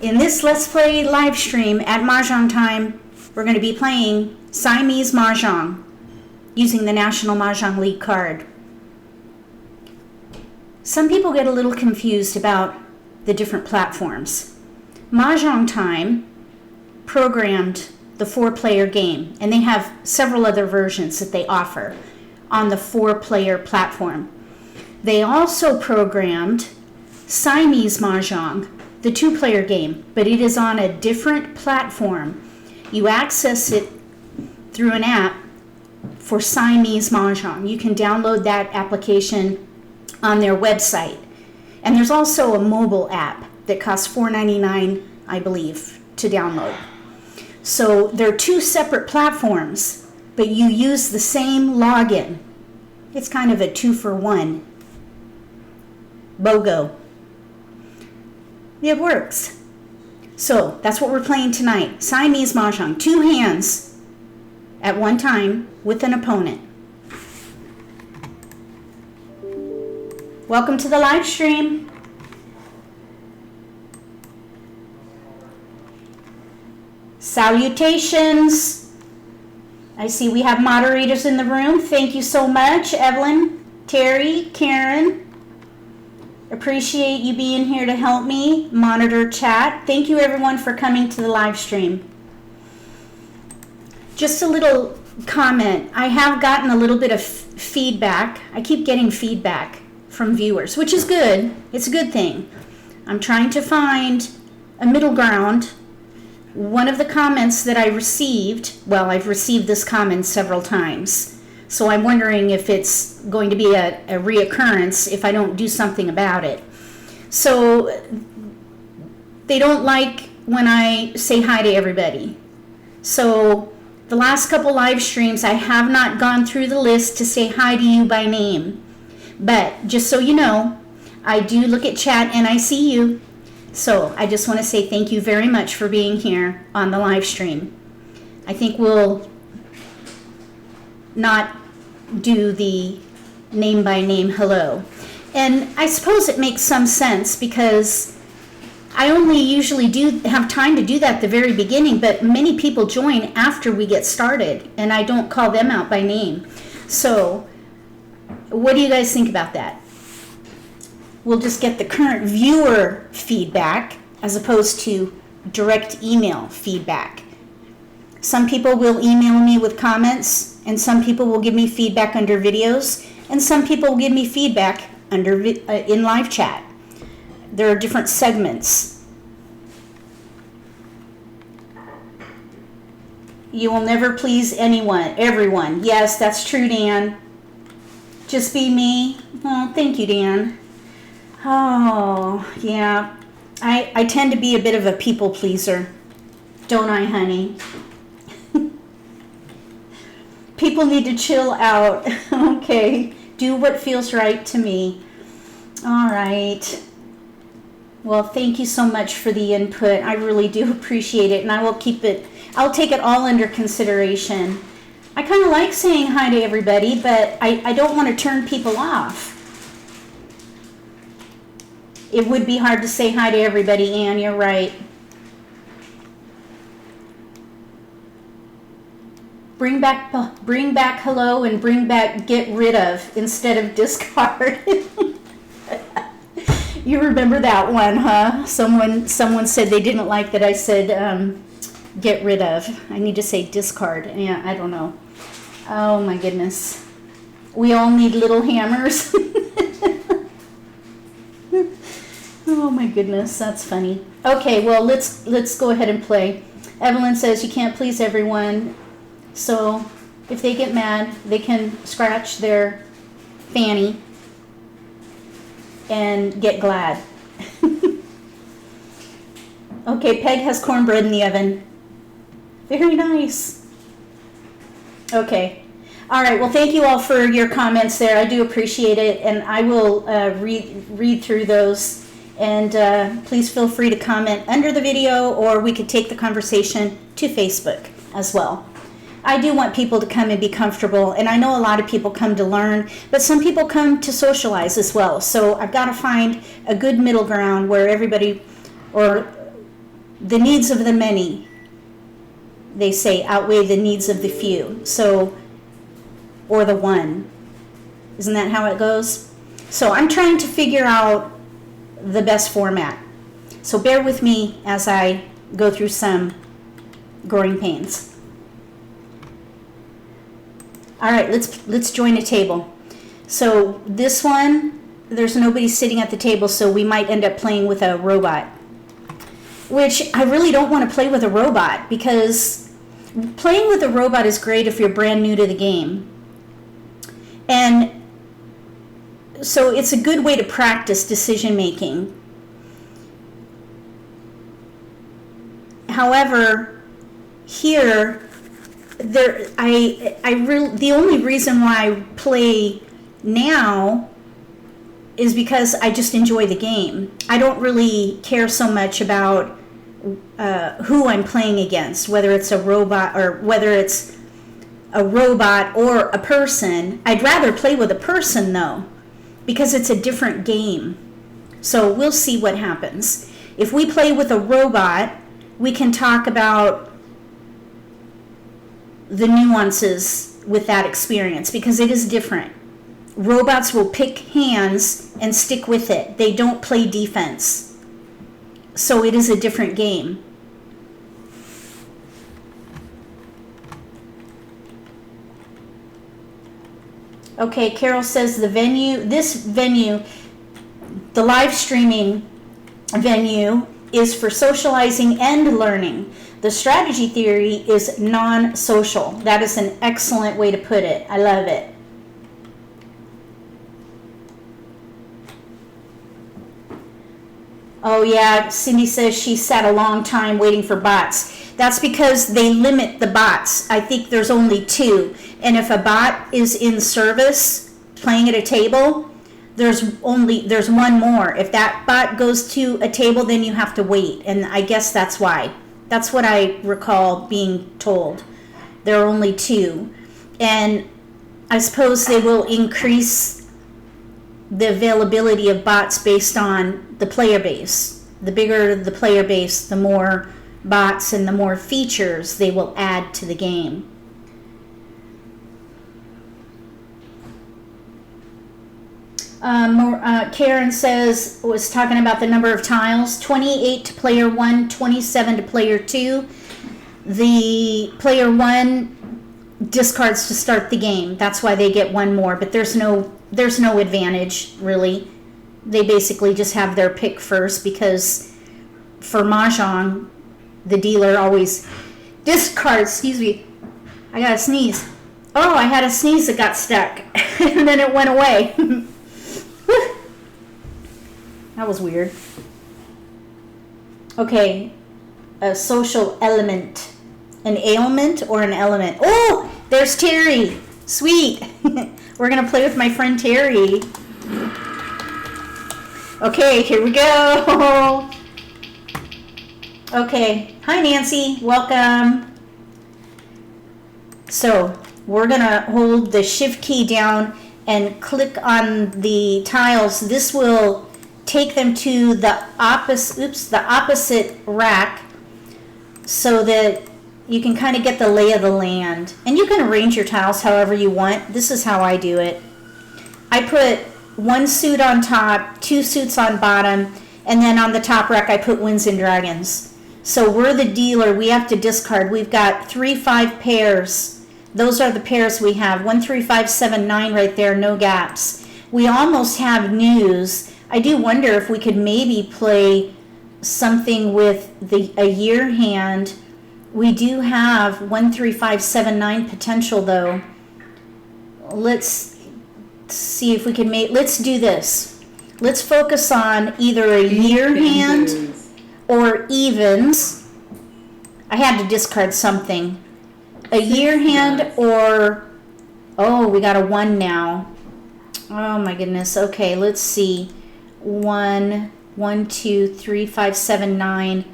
In this Let's Play live stream at Mah Jongg time, we're going to be playing Siamese Mah Jongg using the National Mah Jongg League card. Some people get a little confused about the different platforms. Mah Jongg time programmed the 4-player game, and they have several other versions that they offer on the 4-player platform. They also programmed Siamese Mah Jongg, the 2-player game, but it is on a different platform. You access it through an app for Siamese Mah Jongg. You can download that application on their website. And there's also a mobile app that costs $4.99, I believe, to download. So they're 2 separate platforms, but you use the same login. It's kind of a 2-for-1 BOGO. It works. So that's what we're playing tonight. Siamese Mah Jongg. 2 hands at one time with an opponent. Welcome to the live stream. Salutations. I see we have moderators in the room. Thank you so much, Evelyn, Terry, Karen. Appreciate you being here to help me monitor chat. Thank you everyone for coming to the live stream. Just a little comment. I have gotten a little bit of feedback. I keep getting feedback from viewers, which is good. It's a good thing. I'm trying to find a middle ground. One of the comments that I received, well, I've received this comment several times. So I'm wondering if it's going to be a reoccurrence if I don't do something about it. So they don't like when I say hi to everybody. So the last couple live streams, I have not gone through the list to say hi to you by name. But just so you know, I do look at chat and I see you. So I just want to say thank you very much for being here on the live stream. I think we'll not do the name by name hello. And I suppose it makes some sense because I only usually do have time to do that at the very beginning, but many people join after we get started and I don't call them out by name. So what do you guys think about that? We'll just get the current viewer feedback as opposed to direct email feedback. Some people will email me with comments, and some people will give me feedback under videos, and some people will give me feedback under in live chat. There are different segments. You will never please everyone. Yes, that's true, Dan. Just be me. Oh, thank you, Dan. Oh, yeah. I tend to be a bit of a people pleaser. Don't I, honey? People need to chill out. Okay. Do what feels right to me. All right. Well, thank you so much for the input. I really do appreciate it, and I'll take it all under consideration. I kind of like saying hi to everybody, but I don't want to turn people off. It would be hard to say hi to everybody, Anne, you're right. Bring back hello and bring back get rid of instead of discard. You remember that one, huh? Someone said they didn't like that I said get rid of. I need to say discard. Yeah, I don't know. Oh my goodness. We all need little hammers. Oh my goodness, that's funny. Okay, well let's go ahead and play. Evelyn says you can't please everyone. So if they get mad, they can scratch their fanny and get glad. Okay, Peg has cornbread in the oven. Very nice. Okay. All right, well, thank you all for your comments there. I do appreciate it, and I will read through those. And please feel free to comment under the video, or we could take the conversation to Facebook as well. I do want people to come and be comfortable, and I know a lot of people come to learn, but some people come to socialize as well. So I've got to find a good middle ground where everybody, or the needs of the many, they say, outweigh the needs of the few. So, or the one. Isn't that how it goes? So I'm trying to figure out the best format. So bear with me as I go through some growing pains. All right, let's join a table. So this one, there's nobody sitting at the table, so we might end up playing with a robot. Which I really don't want to play with a robot, because playing with a robot is great if you're brand new to the game. And so it's a good way to practice decision making. However, here, the only reason why I play now is because I just enjoy the game. I don't really care so much about who I'm playing against, whether it's a robot or a person. I'd rather play with a person though, because it's a different game. So we'll see what happens. If we play with a robot, we can talk about the nuances with that experience, because it is different. Robots will pick hands and stick with it. They don't play defense. So it is a different game. Okay, Carol says this venue, the live streaming venue, is for socializing and learning. The strategy theory is non-social. That is an excellent way to put it. I love it. Oh yeah, Cindy says she sat a long time waiting for bots. That's because they limit the bots. I think there's only 2. And if a bot is in service playing at a table, there's one more. If that bot goes to a table, then you have to wait. And I guess that's why. That's what I recall being told. There are only 2. And I suppose they will increase the availability of bots based on the player base. The bigger the player base, the more bots and the more features they will add to the game. Karen was talking about the number of tiles. 28 to player 1, 27 to player 2. The player 1 discards to start the game. That's why they get 1 more, but there's no advantage, really. They basically just have their pick first, because for Mahjong, the dealer always discards. Excuse me. I got a sneeze. Oh, I had a sneeze that got stuck, and then it went away. That was weird. Okay, a social element. An ailment or an element? Oh, there's Terry. Sweet. We're going to play with my friend Terry. Okay, here we go. Okay. Hi, Nancy. Welcome. So, we're going to hold the shift key down and click on the tiles. This will take them to the opposite rack, so that you can kind of get the lay of the land. And you can arrange your tiles however you want. This is how I do it. I put 1 suit on top, 2 suits on bottom, and then on the top rack I put Winds and Dragons. So we're the dealer. We have to discard. We've got 3, 5 pairs. Those are the pairs we have. 1, 3, 5, 7, 9 right there, no gaps. We almost have news. I do wonder if we could maybe play something with a year hand. We do have 1, 3, 5, 7, 9 potential though. Let's see if we can let's do this. Let's focus on either a year hand or evens. I had to discard something. A year hand or, oh, we got a 1 now. Oh my goodness. Okay, let's see. 1, 2, 3, 5, 7, 9,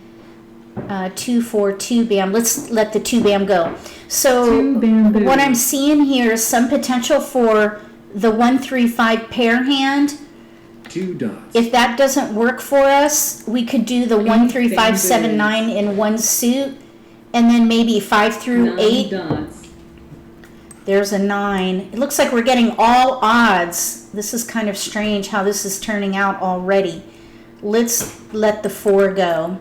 2, 4, 2 bam. Let's let the 2 bam go. So what I'm seeing here is some potential for the 1, 3, 5 pair hand. 2 dots. If that doesn't work for us, we could do the 1, 3, 5, 7, 9 in one suit, and then maybe 5 through 8. 9 dots. There's a 9. It looks like we're getting all odds. This is kind of strange how this is turning out already. Let's let the 4 go.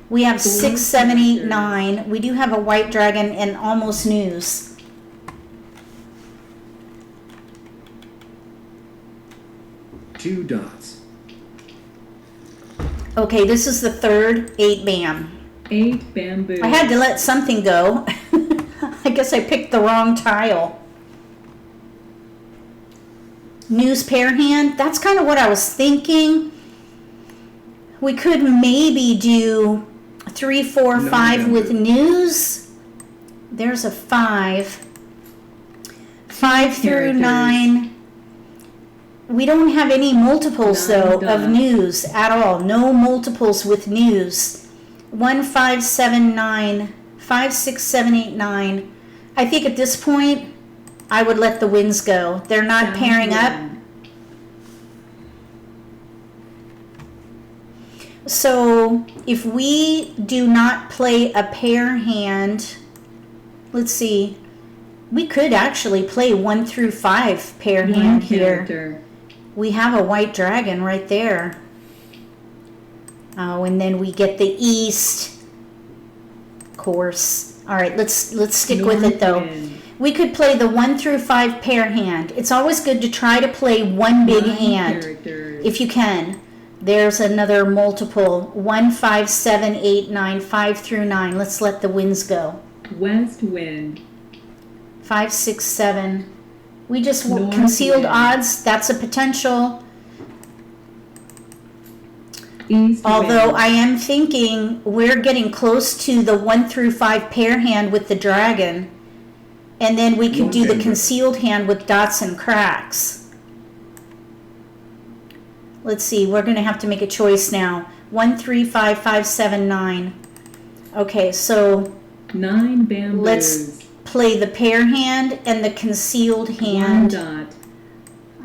We have 6, 7, 8, 9. We do have a white dragon and almost news. 2 dots. Okay, this is the third 8 bam. 8 bamboo. I had to let something go. I guess I picked the wrong tile. News pair hand. That's kind of what I was thinking. We could maybe do 3, 4, 5 with news. There's a 5. 5 through 9. We don't have any multiples though of news at all. No multiples with news. 1, 5, 7, 9. 5, 6, 7, 8, 9. I think at this point, I would let the winds go. They're not pairing up. So if we do not play a pair hand, let's see, we could actually play 1 through 5 pair hand here. We have a white dragon right there. Oh, and then we get the east course. All right, let's stick with it though. We could play the 1 through 5 pair hand. It's always good to try to play one big hand if you can. There's another multiple. 1, 5, 7, 8, 9, 5 through 9. Let's let the winds go. West wind. 5, 6, 7. We just concealed odds. That's a potential. East Although wind. I am thinking we're getting close to the 1 through 5 pair hand with the dragon. And then we could do the concealed hand with dots and cracks. Let's see, we're going to have to make a choice now. 1, 3, 5, 5, 7, 9. Okay, so 9 bamboos. let's play the pair hand and the concealed hand. 1 dot.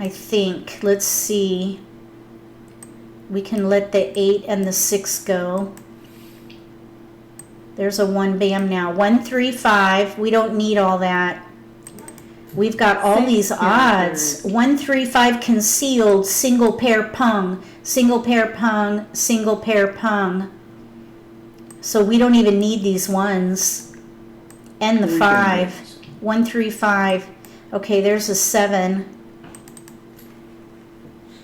I think. Let's see. We can let the 8 and the 6 go. There's a 1 bam now. 1, 3, 5. We don't need all that. We've got all these odds. 1, 3, 5 concealed, single pair pung, single pair pung, single pair pung. So we don't even need these ones. And the 5. 1, 3, 5. Okay, there's a 7.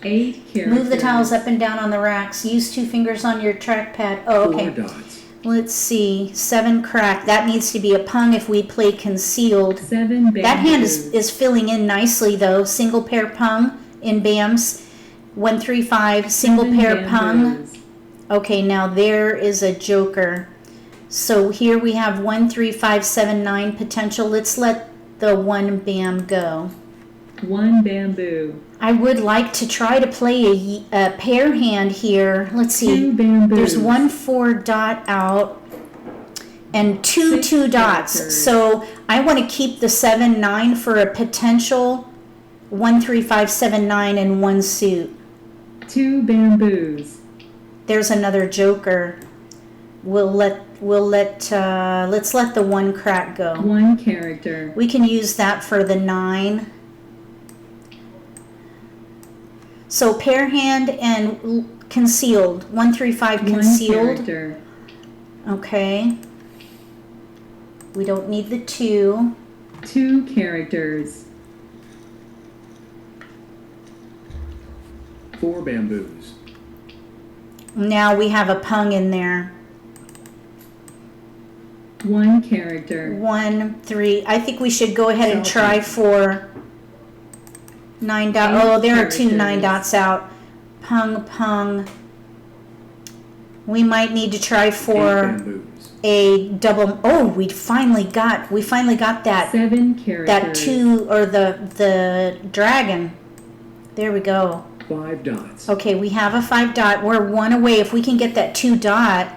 8 characters. Move the tiles up and down on the racks. Use 2 fingers on your trackpad. Oh, okay. 4 dots. Let's see. 7 crack. That needs to be a pung if we play concealed. 7 bamboos. That hand is filling in nicely though. Single pair pung in bams. 1, 3, 5. Single 7 pair pung. bamboos. Okay, now there is a joker. So here we have 1, 3, 5, 7, 9 potential. Let's let the 1 bam go. 1 bamboo. I would like to try to play a pair hand here. Let's see. 2 bamboos. There's 1 4 dot out and 2 6 2 dots. characters. So I want to keep the 7 9 for a potential 1 3 5 7 9 in one suit. 2 bamboos. There's another joker. Let's let the 1 crack go. 1 character. We can use that for the 9. So pair hand and concealed. 1 3 5 1 concealed. character. Okay. We don't need the 2. 2 characters. 4 bamboos. Now we have a pung in there. 1 character. 1 3. I think we should go ahead and try for 9 dot. Oh, there are 2 9 dots out. Pung pung. We might need to try 8 for bamboos. a double. Oh, we finally got that 7 characters. that 2 or the dragon. There we go. 5 dots. Okay, we have a 5 dot. We're 1 away. If we can get that 2 dot,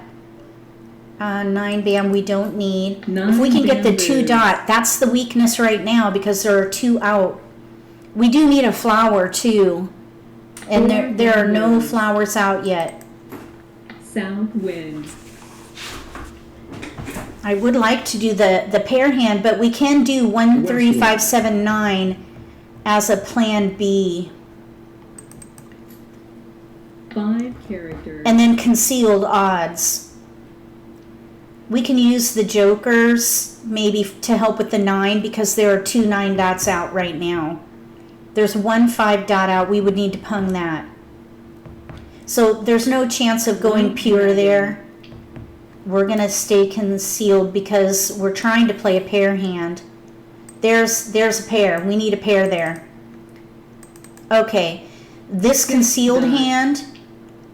9 bam we don't need. 9 If we can get the 2 bamboos. dot, that's the weakness right now because there are 2 out. We do need a flower too. And Four there are no bamboos. flowers out yet. South wind. I would like to do the pair hand, but we can do 1, 3, 5, 7, 9 as a plan B. 5 characters. And then concealed odds. We can use the jokers maybe to help with the 9 because there are 2 9 dots out right now. There's 1 5 dot out. We would need to pung that. So there's no chance of going pure there. We're going to stay concealed because we're trying to play a pair hand. There's a pair. We need a pair there. Okay. This concealed hand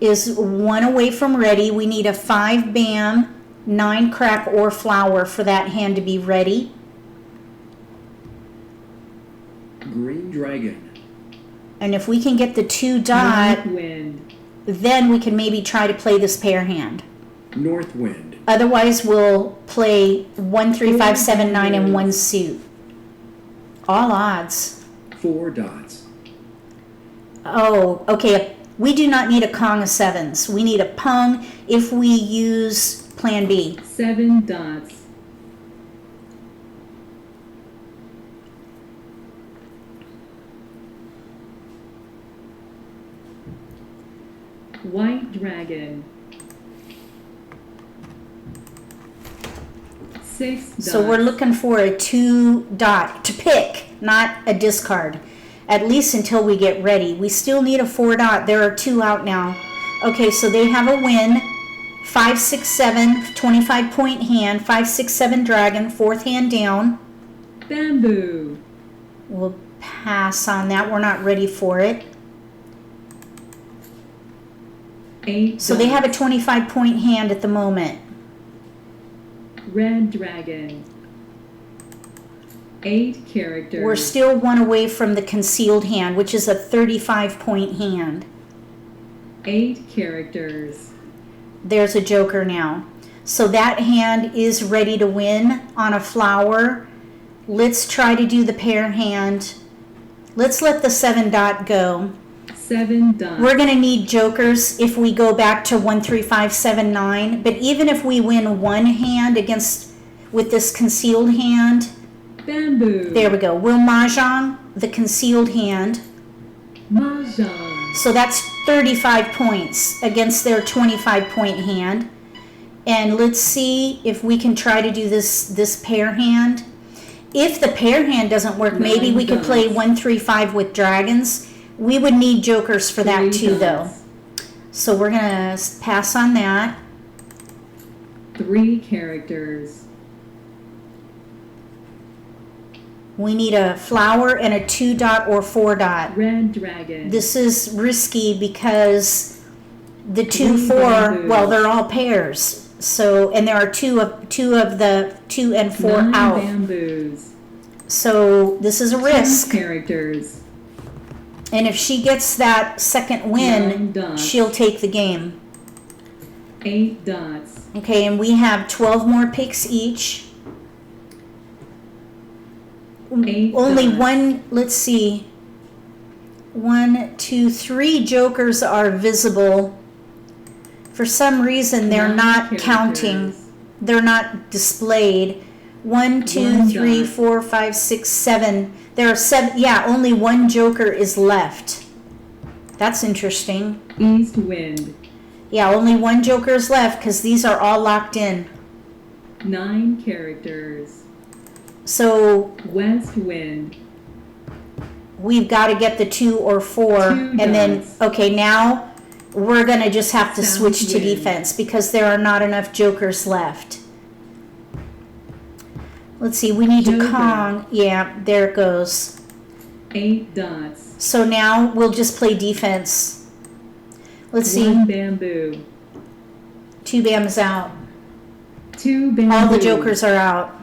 is 1 away from ready. We need a 5 bam, 9 crack or flower for that hand to be ready. Green dragon. And if we can get the 2 dot, North wind. then we can maybe try to play this pair hand. North wind. Otherwise, we'll play 1, 3, 5, 7, 9 and 1 suit. All odds. 4 dots. Oh, okay. We do not need a Kong of sevens. We need a pung if we use plan B. 7 dots. White dragon. 6 dots. So we're looking for a 2 dot to pick, not a discard. At least until we get ready. We still need a 4 dot. There are 2 out now. Okay, so they have a win. 5, 6, 7, 25 point hand. 5, 6, 7 dragon. 4th hand down. Bamboo. We'll pass on that. We're not ready for it. 8 So they have a 25 point hand at the moment. Red dragon. 8 characters. We're still 1 away from the concealed hand, which is a 35 point hand. 8 characters. There's a joker now. So that hand is ready to win on a flower. Let's try to do the pair hand. Let's let the 7 dot go. 7 dots. We're going to need jokers if we go back to 1, 3, 5, 7, 9. But even if we win 1 hand with this concealed hand, Bamboo. there we go. We'll Mah Jongg the concealed hand. Mah Jongg. So that's 35 points against their 25 point hand. And let's see if we can try to do this pair hand. If the pair hand doesn't work, maybe we could play 1, 3, 5 with dragons. We would need jokers for that 3 too, though. dots. So we're going to pass on that. 3 characters. We need a flower and a 2 dot or 4 dot. Red dragon. This is risky because the 2, 3 4, bamboos. well, they're all pairs. So, and there are two of the 2 and 4 9 out. bamboos. So this is a 10 risk. characters. And if she gets that second 9 win, dots. she'll take the game. 8 dots. Okay, and we have 12 more picks each. 8 Only dots. 1, let's see. 1, 2, 3 jokers are visible. For some reason, they're 9 not characters. counting. They're not displayed. 1, 2, 1 3, dot. 4, 5, 6, 7. There are 7. Yeah, only 1 joker is left. That's interesting. East wind. Yeah, only 1 joker is left because these are all locked in. 9 characters. So West wind. we've got to get the 2 or 4. 2 And then, dots. okay, now we're going to just have to South switch to wind. defense because there are not enough jokers left. Let's see, we need to Joker. Kong. Yeah, there it goes. 8 dots. So now we'll just play defense. Let's see, 1 bamboo. 2 bams out. 2 bamboo. All the jokers are out.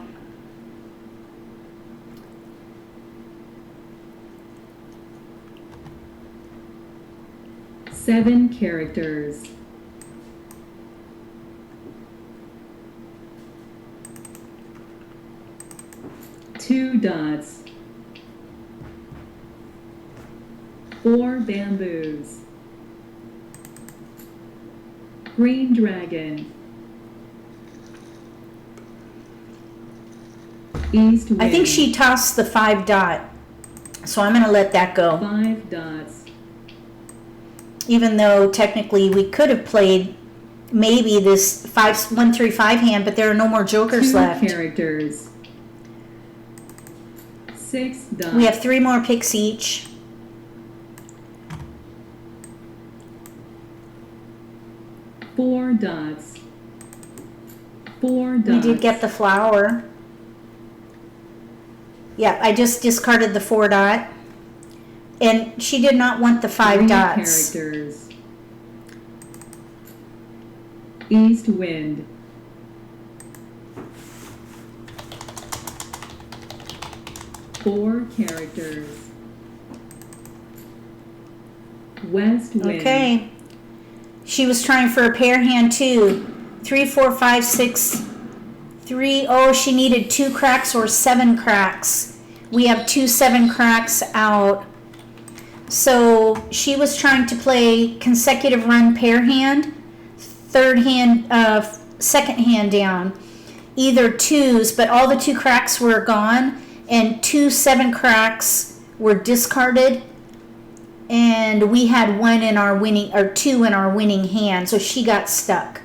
Seven characters. Two dots. 4 bamboos. Green dragon. East wind. I think she tossed the 5 dot, so I'm going to let that go. 5 dots. Even though technically we could have played maybe this 1-3-5 hand, but there are no more jokers 2 left. characters. 6 dots. We have 3 more picks each. Four dots. 4 dots. We did get the flower. Yeah, I just discarded the 4 dot. And she did not want the 5 3 dots. characters. East wind. 4 characters. West wind. Okay. She was trying for a pair hand too. 3, 4, 5, 6, 3. Oh, she needed 2 cracks or 7 cracks. We have 2 7 cracks out. So she was trying to play consecutive run pair hand, second hand down, either 2s, but all the 2 cracks were gone, and 2 7 cracks were discarded, and we had 1 in our winning, or 2 in our winning hand, so she got stuck.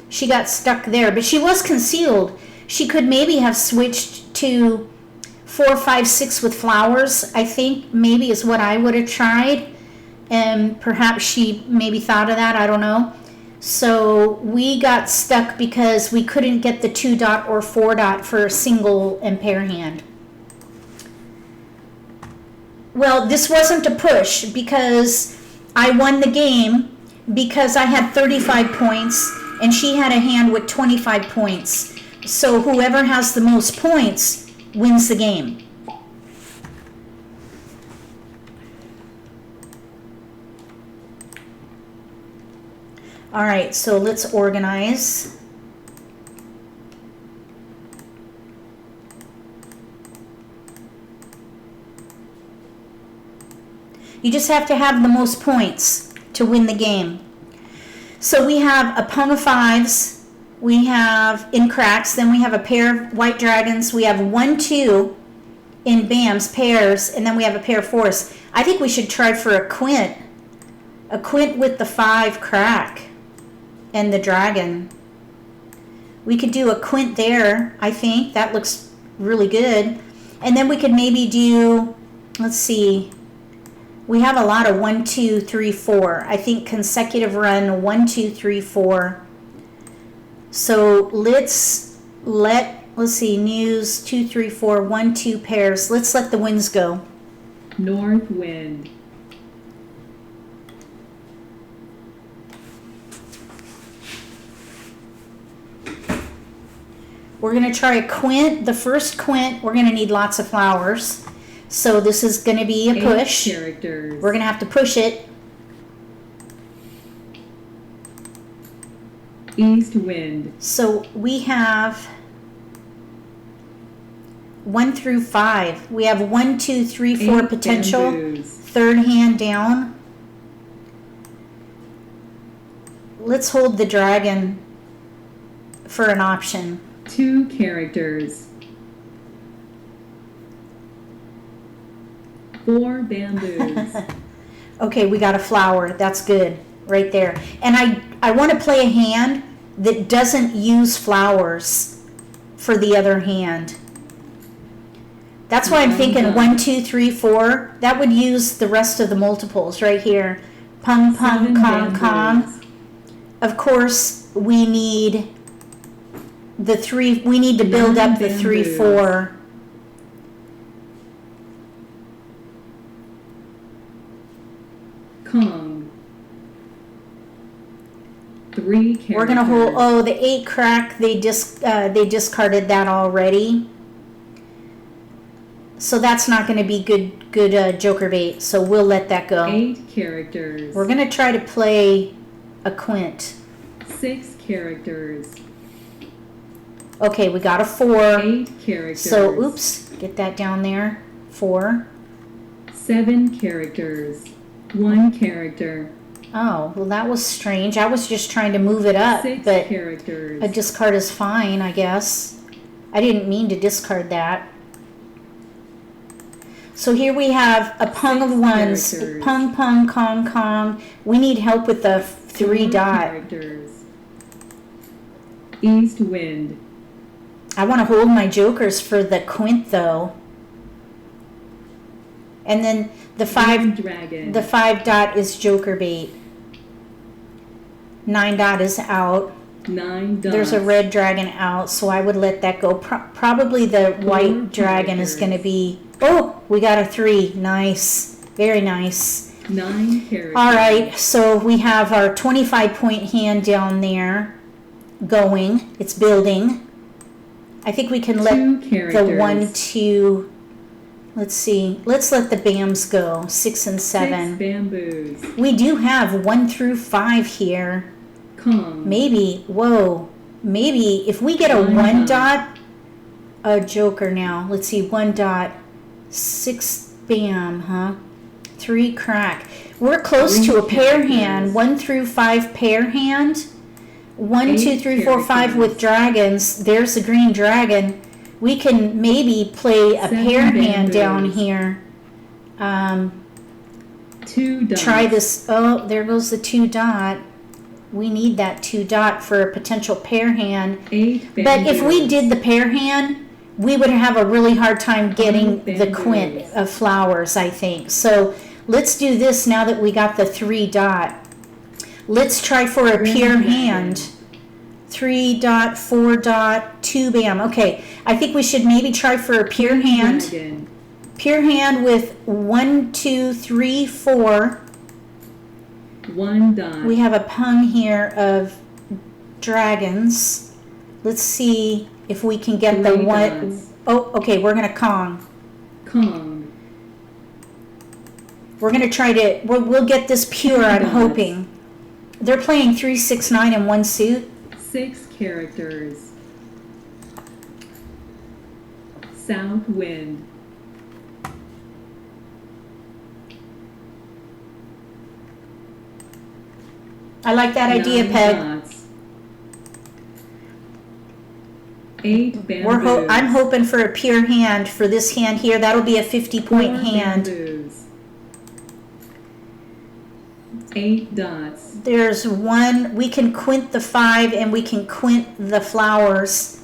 She got stuck there, but she was concealed. She could maybe have switched to 4, 5, 6 with flowers, I think maybe is what I would have tried. And perhaps she maybe thought of that, I don't know. So we got stuck because we couldn't get the 2 dot or 4 dot for a single and pair hand. Well, this wasn't a push because I won the game because I had 35 points and she had a hand with 25 points. So whoever has the most points wins the game. All right, so let's organize. You just have to have the most points to win the game. So we have a pung of 5s. We have in cracks, then we have a pair of white dragons. We have 1, 2 in bams, pairs, and then we have a pair of 4s. I think we should try for a quint with the 5 crack and the dragon. We could do a quint there, I think. That looks really good. And then we could maybe do, let's see, we have a lot of 1, 2, 3, 4. I think consecutive run 1, 2, 3, 4. So let's see, news 2, 3, 4, 1, 2 pairs. Let's let the winds go. North wind. We're going to try a quint. The first quint, we're going to need lots of flowers. So this is going to be a 8 push. characters. We're going to have to push it. East wind. So we have 1 through 5. We have 1, 2, 3, 4 8 potential. bamboos. Third hand down. Let's hold the dragon for an option. 2 characters. 4 bamboos. Okay, we got a flower. That's good right there. And I want to play a hand that doesn't use flowers for the other hand. That's why I'm thinking 1, 2, 3, 4. That would use the rest of the multiples right here. Pung, pung, 7 kong, kong. bamboos. Of course, we need the 3. We need to build 9 up the 3, bamboos. 4. Kong. 3 characters. We're gonna hold. Oh, the 8 crack. They discarded that already. So that's not going to be good joker bait. So we'll let that go. 8 characters. We're going to try to play a quint. 6 characters. Okay, we got a 4. 8 characters. So oops, get that down there. 4. 7 characters. 1 character. Oh, well, that was strange. I was just trying to move it up, 6 but characters. a discard is fine, I guess. I didn't mean to discard that. So here we have a pung of 6 ones. characters. Pung, pung, kong, kong. We need help with the 3 4 dot. characters. East wind. I want to hold my jokers for the quint, though. And then the 5 dragon. The 5 dot is joker bait. 9 dot is out. 9 dots. There's a red dragon out, so I would let that go. Probably the white dragon is going to be... Oh, we got a 3. Nice. Very nice. 9 characters. All right, so we have our 25-point hand down there going. It's building. I think we can let 2 the characters. 1, 2... Let's see. Let's let the BAMs go. 6 and 7. 6 bamboos. We do have 1 through 5 here. Kong. Maybe, whoa, maybe if we get a 1 dot, a joker now. Let's see, 1 dot, 6 bam, huh? 3 crack. We're close 3 to a pair characters. hand. 1 through 5 pair hand. 1, 2, 8 3, 4, 5 characters. with dragons. There's the green dragon. We can maybe play a 7 pair hand bamboos. down here. 2 dots. Try this. Oh, there goes the 2 dot. We need that 2 dot for a potential pair hand. 8 bamboos. But if we did the pair hand, we would have a really hard time getting the bamboos. quint of flowers, I think. So let's do this now that we got the 3 dot. Let's try for a Green pure dragon. hand. 3 dot, 4 dot, 2 bam. Okay, I think we should maybe try for a pure hand. Dragon. Pure hand with 1, 2, 3, 4. 1 dot. We have a pung here of dragons. Let's see if we can get the 3 one. dots. Oh, okay, we're gonna Kong. Kong. We're gonna try to, we'll get this pure, I'm dots. hoping. They're playing 3, 6, 9 in 1 suit. 6 characters. South wind. I like that idea, 9 Peg. dots. 8 bamboos. I'm hoping for a pure hand for this hand here. That'll be a 50-point 4 hand. bamboos. 8 dots. There's 1, we can quint the 5 and we can quint the flowers.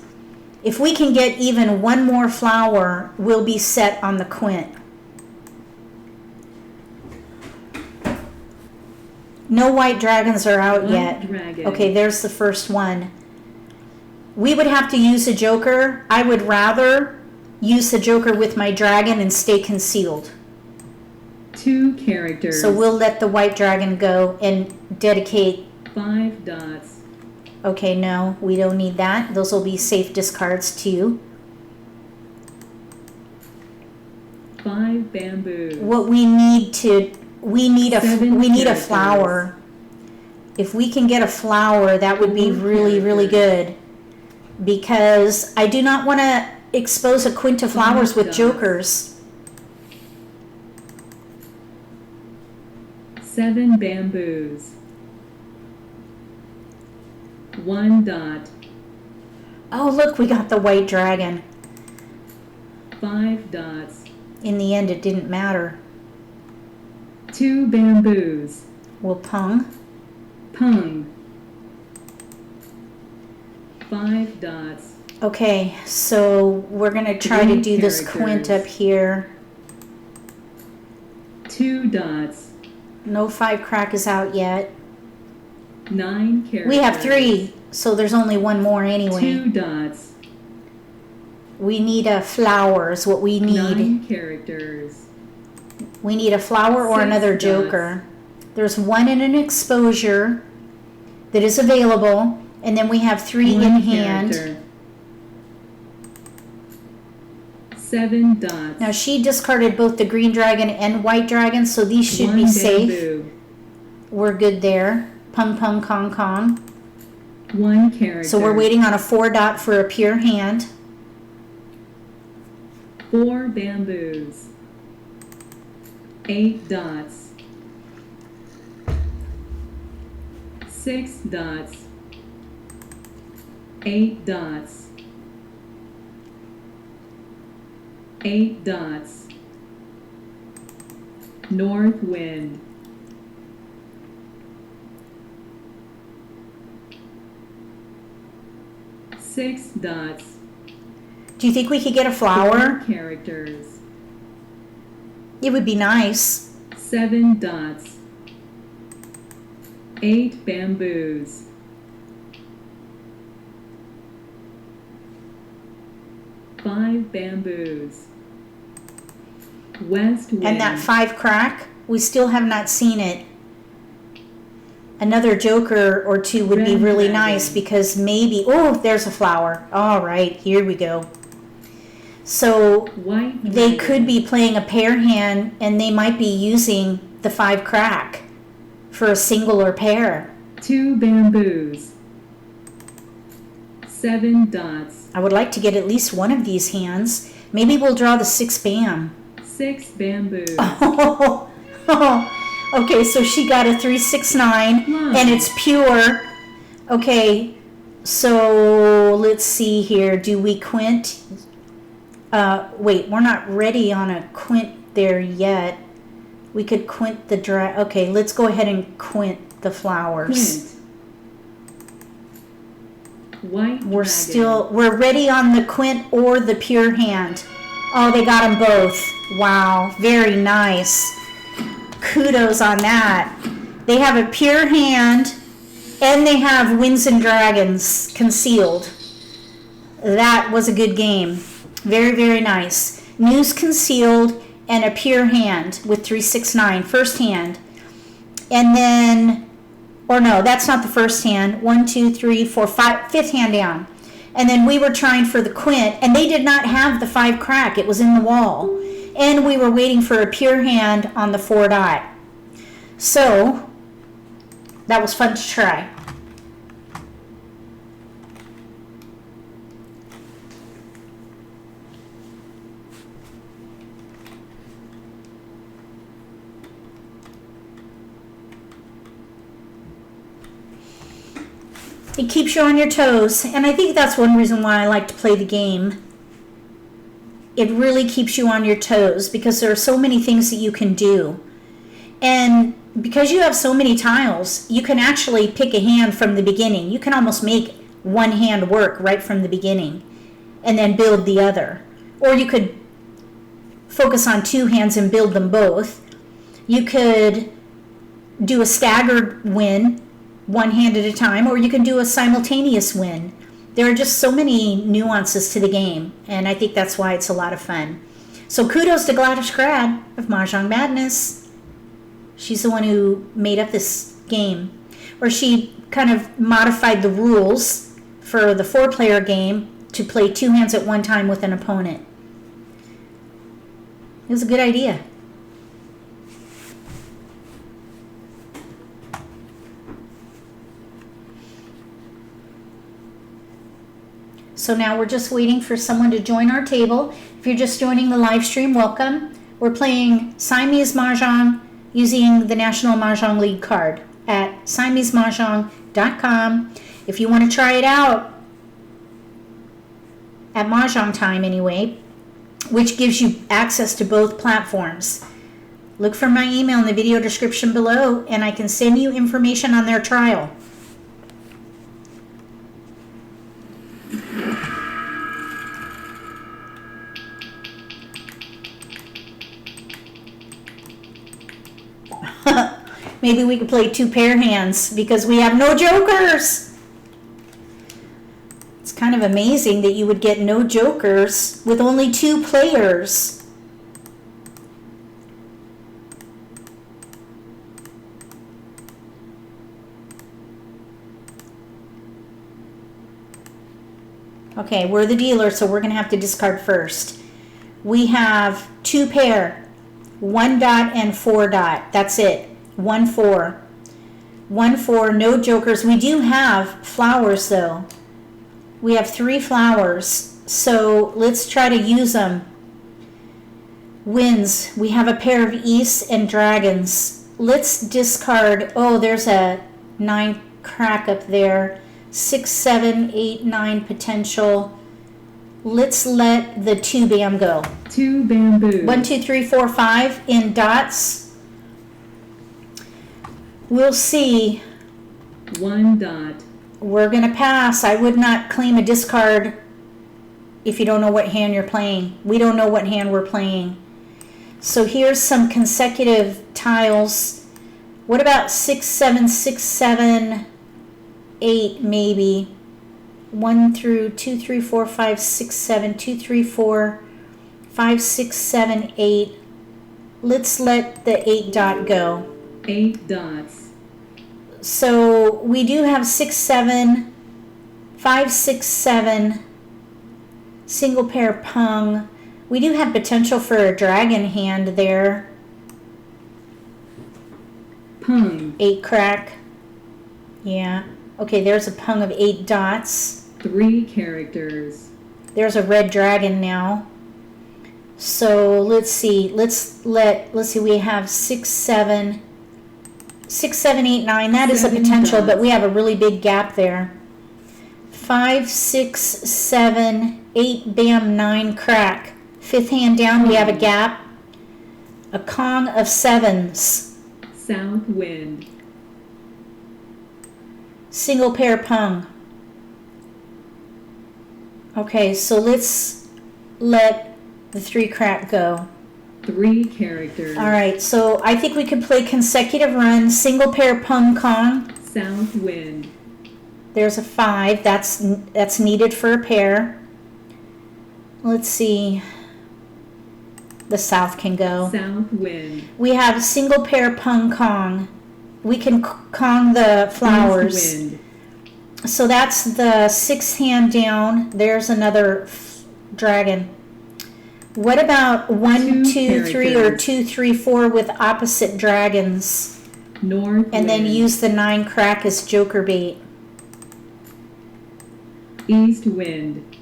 If we can get even 1 more flower, we'll be set on the quint. No white dragons are out White yet. dragon. Okay, there's the first one. We would have to use a joker. I would rather use the joker with my dragon and stay concealed. 2 characters. So we'll let the white dragon go and dedicate. 5 dots. Okay, no, we don't need that. Those will be safe discards too. 5 bamboos. What we need to, we need a 7 we need a characters. flower. If we can get a flower, that would be 4 really, really characters. good. Because I do not want to expose a quint of flowers 5 with dots. jokers. 7 bamboos. 1 dot. Oh, look, we got the white dragon. 5 dots. In the end, it didn't matter. 2 bamboos. We'll pung. Pung. 5 dots. Okay, so we're going to try to 3 do this quint characters. up here. 2 dots. No 5 crack is out yet. 9 characters. We have 3, so there's only 1 more anyway. 2 dots. We need a flower is what we need. 9 characters. We need a flower or 6 another dots. joker. There's 1 in an exposure that is available, and then we have 3 in 1 hand. character. 7 dots. Now she discarded both the green dragon and white dragon, so these should 1 be safe. bamboo. We're good there. Pung pung kong kong. 1 character. So we're waiting on a 4 dot for a pure hand. 4 bamboos. 8 dots. 6 dots, 8 dots, 8 dots, north wind, 6 dots, Do you think we could get a flower? 4 characters, It would be nice. 7 dots, 8 bamboos, 5 bamboos, west wind, And that 5 crack, we still have not seen it. Another joker or two would be Red really dragon. nice because maybe, oh, there's a flower. All right, here we go. So white they dragon, could be playing a pair hand and they might be using the 5 crack for a single or pair. 2 bamboos, 7 dots, I would like to get at least one of these hands. Maybe we'll draw the 6 bam. 6 bamboos, Oh, okay, so she got a 3, 6, 9, and it's pure. Okay, so let's see here. Do we quint? Wait, we're not ready on a quint there yet. We could quint the okay, let's go ahead and quint the flowers. quint, white We're ready on the quint or the pure hand. Oh, they got them both. Wow, very nice. Kudos on that. They have a pure hand and they have winds and dragons concealed. That was a good game. Very, very nice. News concealed and a pure hand with 3, 6, 9. First hand. And then, or no, that's not the first hand. 1, 2, 3, 4, 5. Fifth hand down. And then we were trying for the quint, and they did not have the 5 crack. It was in the wall. And we were waiting for a pure hand on the 4 dot. So, that was fun to try. It keeps you on your toes, and I think that's one reason why I like to play the game. It really keeps you on your toes because there are so many things that you can do. And because you have so many tiles, you can actually pick a hand from the beginning. You can almost make one hand work right from the beginning and then build the other. Or you could focus on 2 hands and build them both. You could do a staggered win, 1 hand at a time, or you can do a simultaneous win. There are just so many nuances to the game, and I think that's why it's a lot of fun. So kudos to Gladys Grad of Mahjong Madness. She's the one who made up this game. Or she kind of modified the rules for the 4-player game to play 2 hands at one time with an opponent. It was a good idea. So now we're just waiting for someone to join our table. If you're just joining the live stream, welcome. We're playing Siamese Mah Jongg using the National Mahjong League card at siamesemahjongg.com. If you want to try it out at Mahjong time anyway, which gives you access to both platforms. Look for my email in the video description below and I can send you information on their trial. Maybe we could play 2 pair hands because we have no jokers. It's kind of amazing that you would get no jokers with only 2 players. Okay, we're the dealer, so we're going to have to discard first. We have 2 pair, 1 dot and 4 dot. That's it. 1, 4. 1, 4, no jokers. We do have flowers though. We have 3 flowers. So let's try to use them. Winds. We have a pair of easts and dragons. Let's discard. Oh, there's a 9. crack up there. 6, 7, 8, 9 potential. Let's let the 2 bam go. 2 bamboos. 1, 2, 3, 4, 5 in dots. We'll see. 1 dot. We're going to pass. I would not claim a discard if you don't know what hand you're playing. We don't know what hand we're playing. So here's some consecutive tiles. What about 6, 7, 6, 7, 8 maybe? 1 through 2, 3, 4, 5, 6, 7, 2, 3, 4, 5, 6, 7, 8. Let's let the 8 dot go. 8 dots. So we do have 6, 7, 5, 6, 7, single pair pung. We do have potential for a dragon hand there. Pung. 8 crack. Yeah. Okay, there's a pung of 8 dots. 3 characters. There's a red dragon now. So let's see. Let's see. We have 6, 7, 8, 9. That is a 7 potential, dots. but we have a really big gap there. 5, 6, 7, 8, bam, 9 crack. 5th hand down, we have a gap. A Kong of 7s. South wind. Single pair pung. Okay, so let's let the 3 crack go. 3 characters. All right, so I think we could play consecutive runs, single pair pung Kong. South wind. There's a 5. That's needed for a pair. Let's see. The south can go. South wind. We have single pair pung Kong. We can Kong the flowers. East wind. So that's the 6th hand down. There's another dragon. What about 1, 2, 3, or 2, 3, 4 with opposite dragons? North And then wind. use the 9 crack as joker bait. East wind.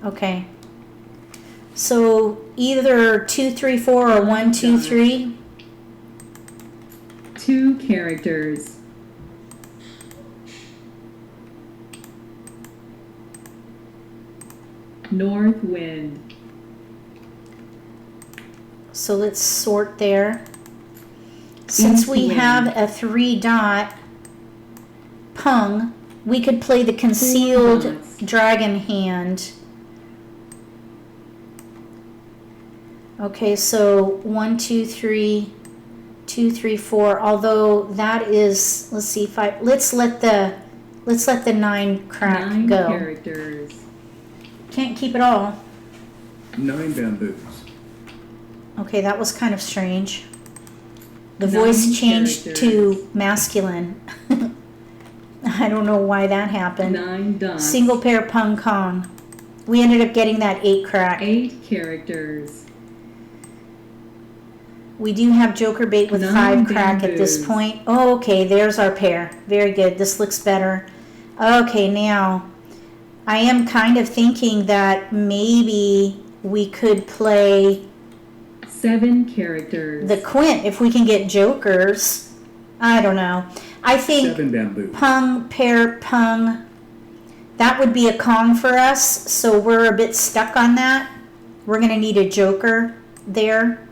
Okay. So either 2, 3, 4 or 1, 2, 3. 2 characters. North wind. So let's sort there. Since we wind. have a 3 dot pung, we could play the concealed dots. dragon hand. Okay, so 1, 2, 3, 2, 3, 4. Although that is, let's see, 5. Let's let the 9 crack 9 go. characters. Can't keep it all. 9 bamboos. Okay, that was kind of strange. The 9 voice changed characters. to masculine. I don't know why that happened. 9 dots. Single pair pung Kong. We ended up getting that 8 crack. 8 characters. We do have joker bait with 9 5 crack at this bamboos. point. Oh, okay, there's our pair. Very good. This looks better. Okay, now I am kind of thinking that maybe we could play 7 characters. the quint if we can get jokers. I don't know. I think 7 bamboos. pung, pair, pung. That would be a Kong for us, so we're a bit stuck on that. We're going to need a joker there.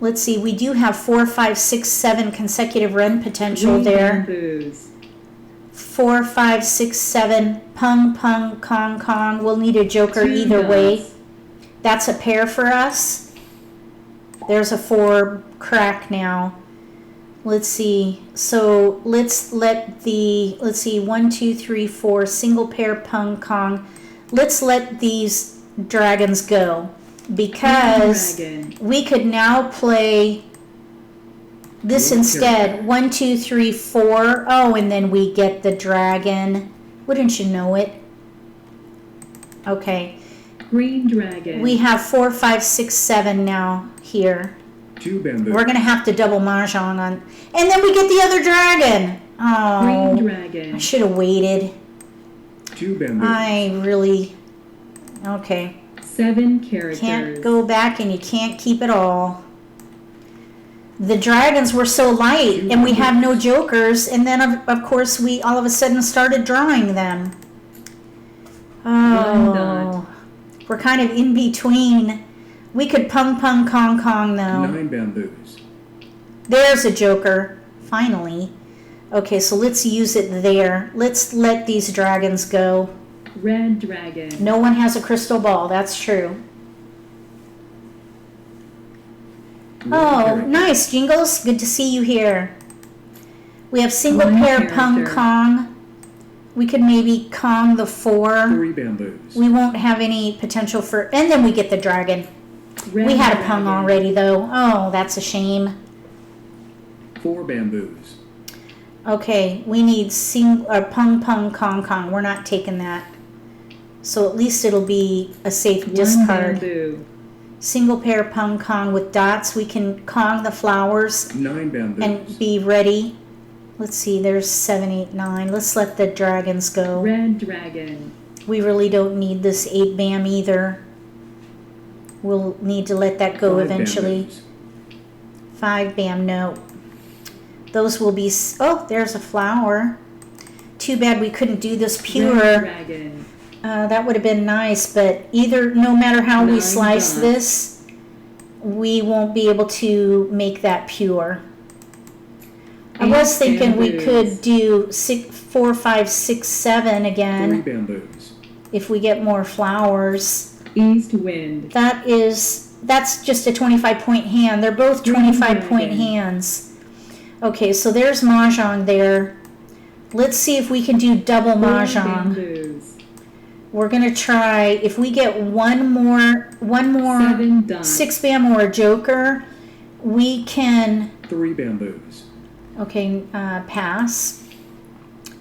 Let's see, we do have 4, 5, 6, 7 consecutive run potential 3 there. bamboos. 4, 5, 6, 7, pung, pung, Kong, Kong. We'll need a joker 2 either way. dots. That's a pair for us. There's a 4 crack now. Let's see. So let's let the, 1, 2, 3, 4, single pair pung, Kong. Let's let these dragons go. Because Dragon. we could now play this One instead. character. 1, 2, 3, 4. Oh, and then we get the dragon. Wouldn't you know it? Okay. Green dragon. We have 4, 5, 6, 7 now here. 2 bamboos. We're going to have to double Mah Jongg on. And then we get the other dragon. Oh, Green I dragon. should have waited. 2 bamboos. I really... Okay. 7 characters. Can't go back and you can't keep it all. The dragons were so light, and we have no jokers, and then of course we all of a sudden started drawing them. Oh, we're kind of in between. We could pung pung kong kong though. 9 bamboos. There's a joker, finally. Okay, so let's use it there. Let's let these dragons go. Red dragon. No one has a crystal ball, that's true. Oh, character. nice, Jingles. Good to see you here. We have single One pair pung character. kong. We could maybe kong the 4. 3 bamboos. We won't have any potential for... And then we get the dragon. Red We had a dragon. pung already, though. Oh, that's a shame. 4 bamboos. Okay, we need pung pung kong kong. We're not taking that. So at least it'll be a safe One discard. bamboo. Single pair pung kong with dots. We can kong the flowers 9 bamboos. and be ready. Let's see, there's 7, 8, 9. Let's let the dragons go. Red dragon. We really don't need this 8 bam either. We'll need to let that go 5 eventually. bamboos. 5 bam, no. Those will be... Oh, there's a flower. Too bad we couldn't do this Red pure. dragon. That would have been nice, but no matter how we 9 slice dots. this, we won't be able to make that pure. I 8 was thinking we bamboos. could do 4, 5, 6, 7 3 again bamboos. if we get more flowers. East wind. That's just a 25-point hand. They're both Green 25-point dragon. hands. Okay, so there's Mah Jongg there. Let's see if we can do double 4 Mah Jongg. bamboos. We're gonna try, if we get one more 7 dots. 6 bam or a joker, we can, 3 bamboos. okay, pass.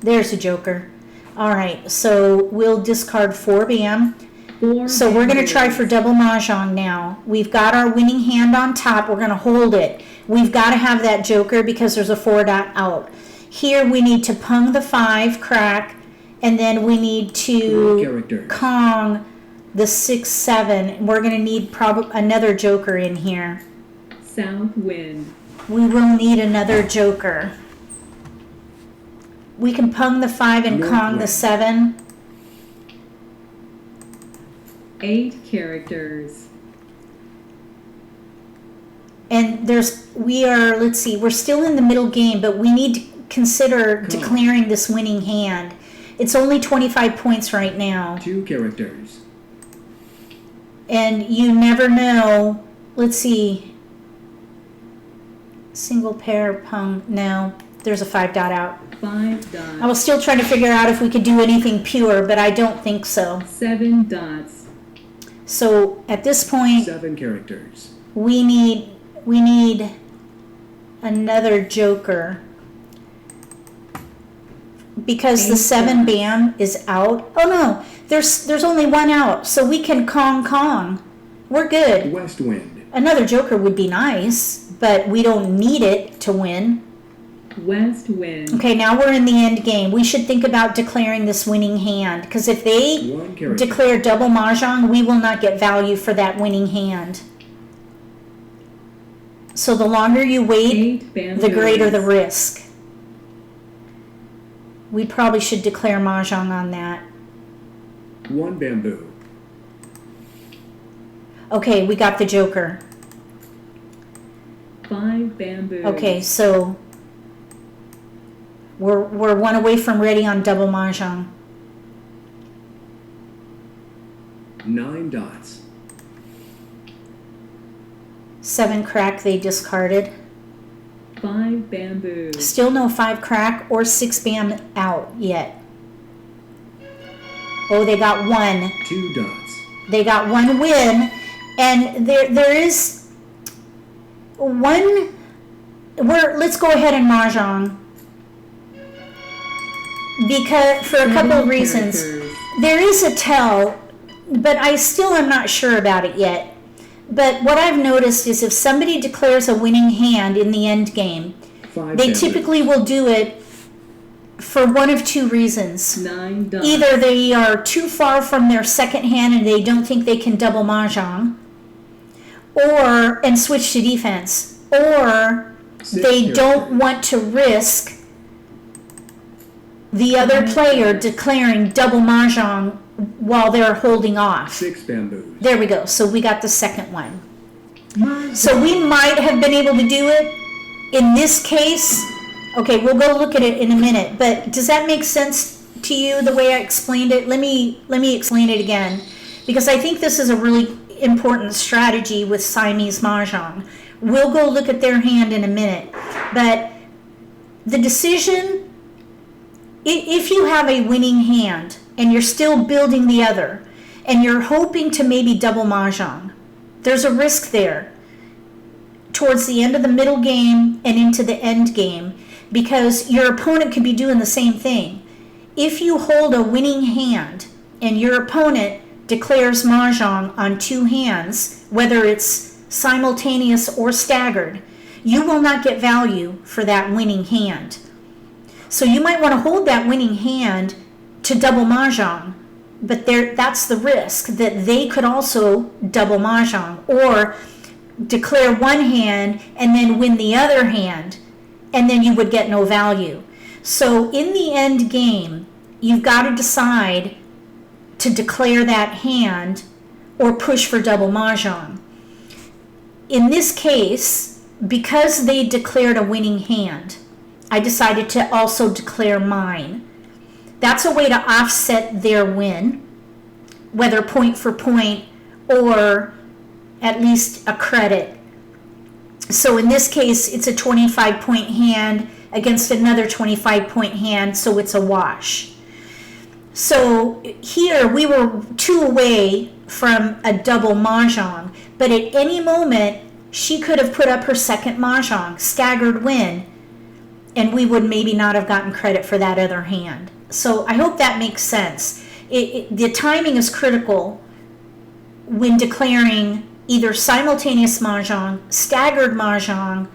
There's a joker. All right, so we'll discard 4 bam. 4 So we're gonna try bamboos. for double Mah Jongg now. We've got our winning hand on top. We're gonna hold it. We've gotta have that joker because there's a 4 dot out. Here we need to pung the 5, crack, and then we need 3 to characters. Kong the 6, 7. We're going to need probably another joker in here. South wind. We will need another joker. We can pung the 5 and North Kong the wind. 7. 8 characters. And let's see, we're still in the middle game, but we need to consider declaring this winning hand. It's only 25 points right now. 2 characters. And you never know. Let's see. Single pair, pung. No, there's a 5 dot out. 5 dots. I was still trying to figure out if we could do anything pure, but I don't think so. 7 dots. So at this point, 7 characters. we need another joker. Because the 7 bam is out. Oh no, there's only 1 out, so we can Kong. We're good. West wind. Another joker would be nice, but we don't need it to win. West wind. Okay, now we're in the end game. We should think about declaring this winning hand, because if they 1 character. declare double Mah Jongg, we will not get value for that winning hand. So the longer you wait, 8 bamboos. the greater the risk. We probably should declare Mah Jongg on that. 1 bamboo. Okay, we got the joker. 5 bamboos. Okay, so we're 1 away from ready on double Mah Jongg. 9 dots. 7 crack they discarded. 5 bamboos. Still no 5 crack or 6 bam out yet. Oh, they got 1. 2 dots. They got 1 win, and there is 1. Let's go ahead and Mah Jongg, because for a couple of 7 reasons. characters. There is a tell, but I still am not sure about it yet. But what I've noticed is if somebody declares a winning hand in the end game, 5 they bamboos. typically will do it for one of 2 reasons. 9 dots. Either they are too far from their second hand and they don't think they can double Mah Jongg, and switch to defense. or they don't want to risk the other player declaring double mahjong while they're holding off. 6 bamboos. There we go. So we got the second one. Mahj. So we might have been able to do it in this case. Okay, we'll go look at it in a minute. But does that make sense to you the way I explained it? Let me explain it again, because I think this is a really important strategy with Siamese Mah Jongg. We'll go look at their hand in a minute. But the decision, if you have a winning hand and you're still building the other and you're hoping to maybe double mahjong, there's a risk there towards the end of the middle game and into the end game, because your opponent could be doing the same thing. If you hold a winning hand and your opponent declares mahjong on 2 hands, whether it's simultaneous or staggered, you will not get value for that winning hand. So you might want to hold that winning hand to double mahjong, but that's the risk, that they could also double mahjong or declare one hand and then win the other hand, and then you would get no value. So in the end game, you've got to decide to declare that hand or push for double mahjong. In this case, because they declared a winning hand, I decided to also declare mine. That's a way to offset their win, whether point for point or at least a credit. So in this case, it's a 25-point hand against another 25-point hand, so it's a wash. So here we were 2 away from a double mahjong, but at any moment she could have put up her second mahjong, staggered win, and we would maybe not have gotten credit for that other hand. So I hope that makes sense. The timing is critical when declaring either simultaneous mahjong, staggered mahjong,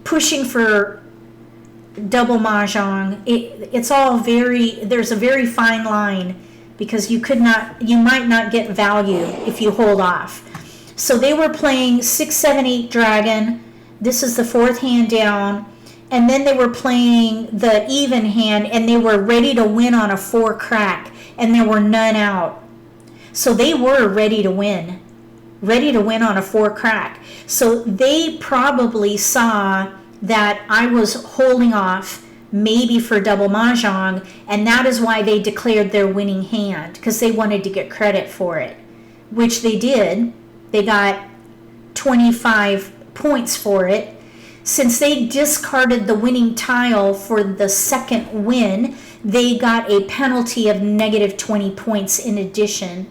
pushing for double mahjong. It's all there's a very fine line, because you might not get value if you hold off. So they were playing 6, 7, 8 dragon. This is the 4th hand down. And then they were playing the even hand, and they were ready to win on a 4 crack, and there were none out. So they were ready to win on a 4 crack. So they probably saw that I was holding off maybe for double mahjong, and that is why they declared their winning hand, because they wanted to get credit for it, which they did. They got 25 points for it. Since they discarded the winning tile for the second win, they got a penalty of negative 20 points in addition.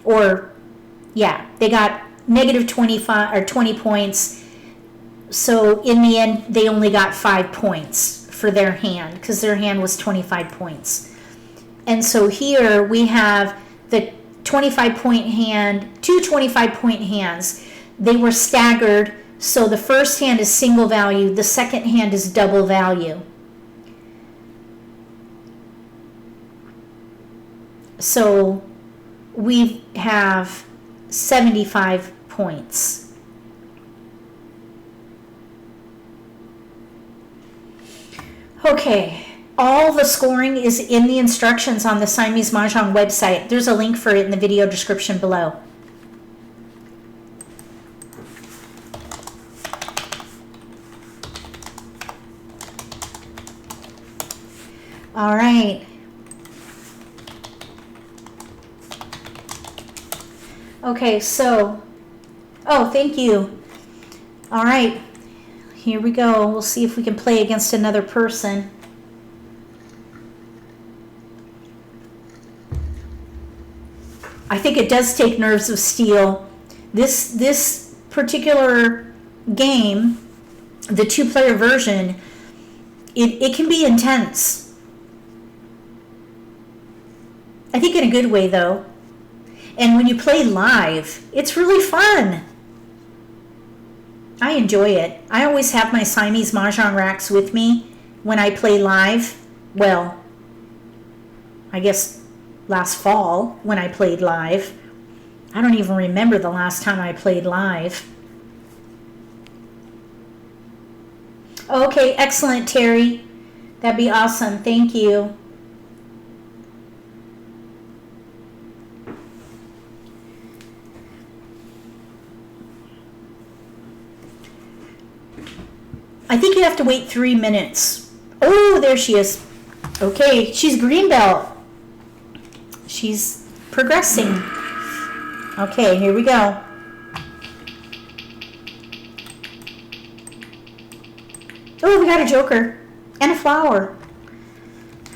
They got negative 25 or 20 points. So in the end, they only got 5 points for their hand, because their hand was 25 points. And so here we have the 25-point hand, 2 25-point hands. They were staggered. So the first hand is single value, the second hand is double value. So we have 75 points. Okay, all the scoring is in the instructions on the Siamese Mah Jongg website. There's a link for it in the video description below. All right. Okay, so, thank you. All right, here we go. We'll see if we can play against another person. I think it does take nerves of steel. This particular game, the 2-player version, it can be intense. I think in a good way, though. And when you play live, it's really fun. I enjoy it. I always have my Siamese Mah Jongg racks with me when I play live. Well, I guess last fall when I played live. I don't even remember the last time I played live. Okay, excellent, Terry. That'd be awesome. Thank you. I think you have to wait 3 minutes. Oh, there she is. Okay, she's green belt. She's progressing. Okay, here we go. Oh, we got a joker and a flower.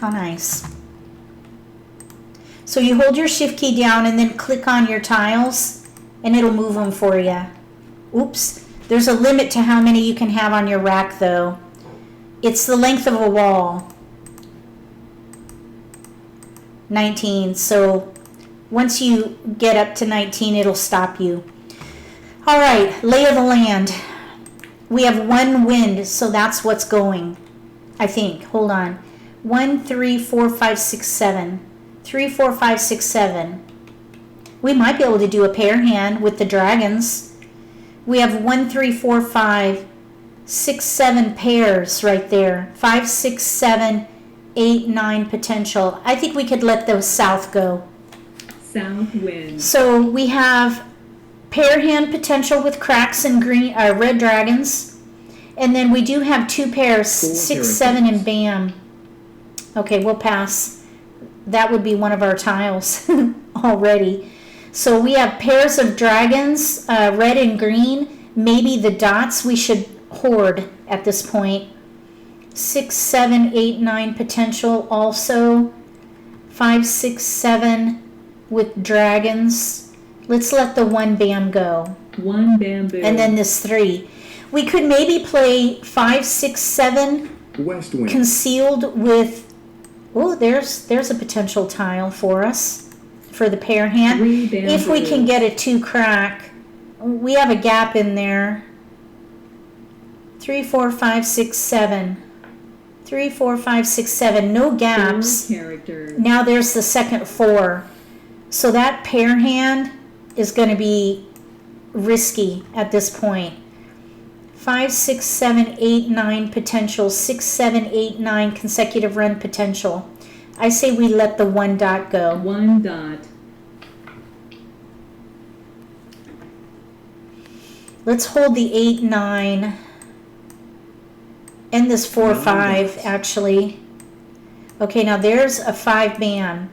How nice. So you hold your shift key down and then click on your tiles and it'll move them for you. Oops. There's a limit to how many you can have on your rack though. It's the length of a wall. 19. So once you get up to 19, it'll stop you. All right, lay of the land. We have one wind, so that's what's going, I think. Hold on. 1, 3, 4, 5, 6, 7. 3, 4, 5, 6, 7. We might be able to do a pair hand with the dragons. We have 1, 3, 4, 5, 6, 7 pairs right there. 5, 6, 7, 8, 9 potential. I think we could let the south go. South wind. So we have pair hand potential with cracks and green red dragons. And then we do have 2 pairs, 6, 7, and bam. Okay, we'll pass. That would be one of our tiles already. So we have pairs of dragons, red and green. Maybe the dots we should hoard at this point. 6, 7, 8, 9 potential also. 5, 6, 7 with dragons. Let's let the 1 bam go. 1 bamboo. And then this 3. We could maybe play 5, 6, 7 West wind. concealed with, oh, there's a potential tile for us for the pair hand. 3 bamboos. If we can get a 2 crack, we have a gap in there. 3, 4, 5, 6, 7. 3, 4, 5, 6, 7. No 4 gaps. characters. Now there's the second 4. So that pair hand is going to be risky at this point. 5, 6, 7, 8, 9 potential. 6, 7, 8, 9 consecutive run potential. I say we let the 1 dot go. 1 dot. Let's hold the 8, 9. And this 4, 5 actually. Okay, now there's a 5 bam.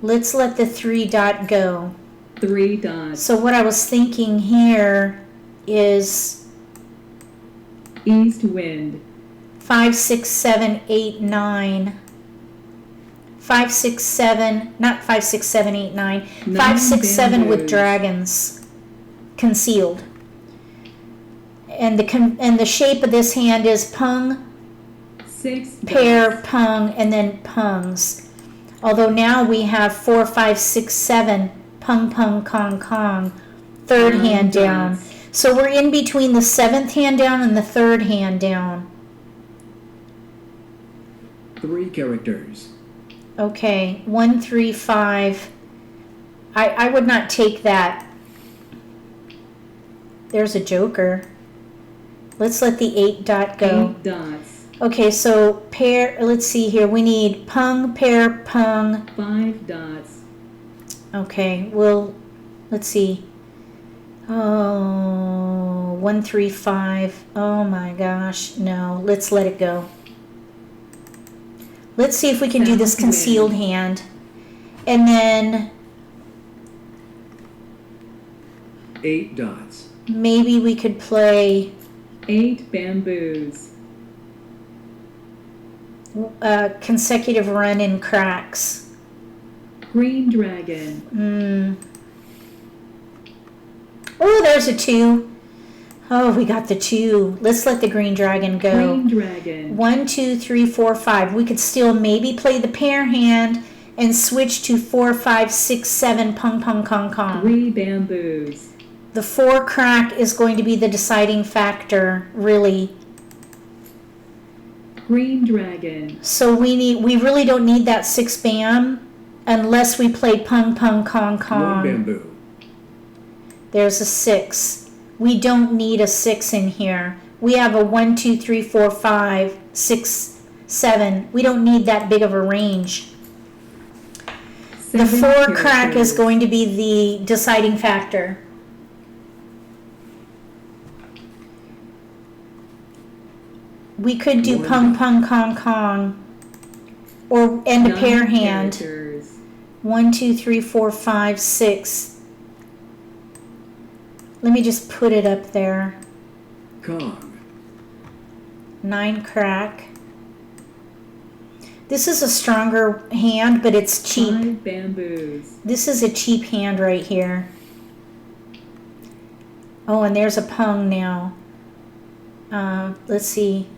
Let's let the 3 dot go. 3 dots. So what I was thinking here is East wind. 5, 6, 7, 8, 9. 5, 6, 7, not 5, 6, 7, 8, 9. 5, 6, 7 with bamboos. dragons concealed. And the shape of this hand is pung, 6 pair, dots. pung, and then pungs. Although now we have 4, 5, 6, 7, pung, pung, kong, kong, third 9 hand down. dots. So we're in between the 7th hand down and the 3rd hand down. 3 characters. Okay, 1, 3, 5. I would not take that. There's a joker. Let's let the 8 dot go. 8 dots. Okay, so pair, let's see here. We need pung, pair, pung. 5 dots. Okay, well, let's see. Oh, 1, 3, 5. Oh my gosh, no, let's let it go. Let's see if we can do this South wind. concealed hand. And then 8 dots. maybe we could play 8 bamboos. consecutive run in cracks. Green dragon. Oh, there's a 2. Oh, we got the 2. Let's let the green dragon go. Green dragon. 1, 2, 3, 4, 5. We could still maybe play the pair hand and switch to 4, 5, 6, 7, pung, pung, kong, kong. 3 bamboos. The 4 crack is going to be the deciding factor, really. Green dragon. So we really don't need that 6 bam unless we play pung, pung, kong, 1 kong. bamboo. There's a 6. We don't need a 6 in here. We have a 1, 2, 3, 4, 5, 6, 7. We don't need that big of a range. The 4 crack is going to be the deciding factor. We could do One pung, dot. pung, kong, kong, or end a pair hand. 1, 2, 3, 4, 5, 6. Let me just put it up there. Kong. 9 crack. This is a stronger hand, but it's cheap. 5 bamboos. This is a cheap hand right here. Oh, and there's a pung now. Let's see.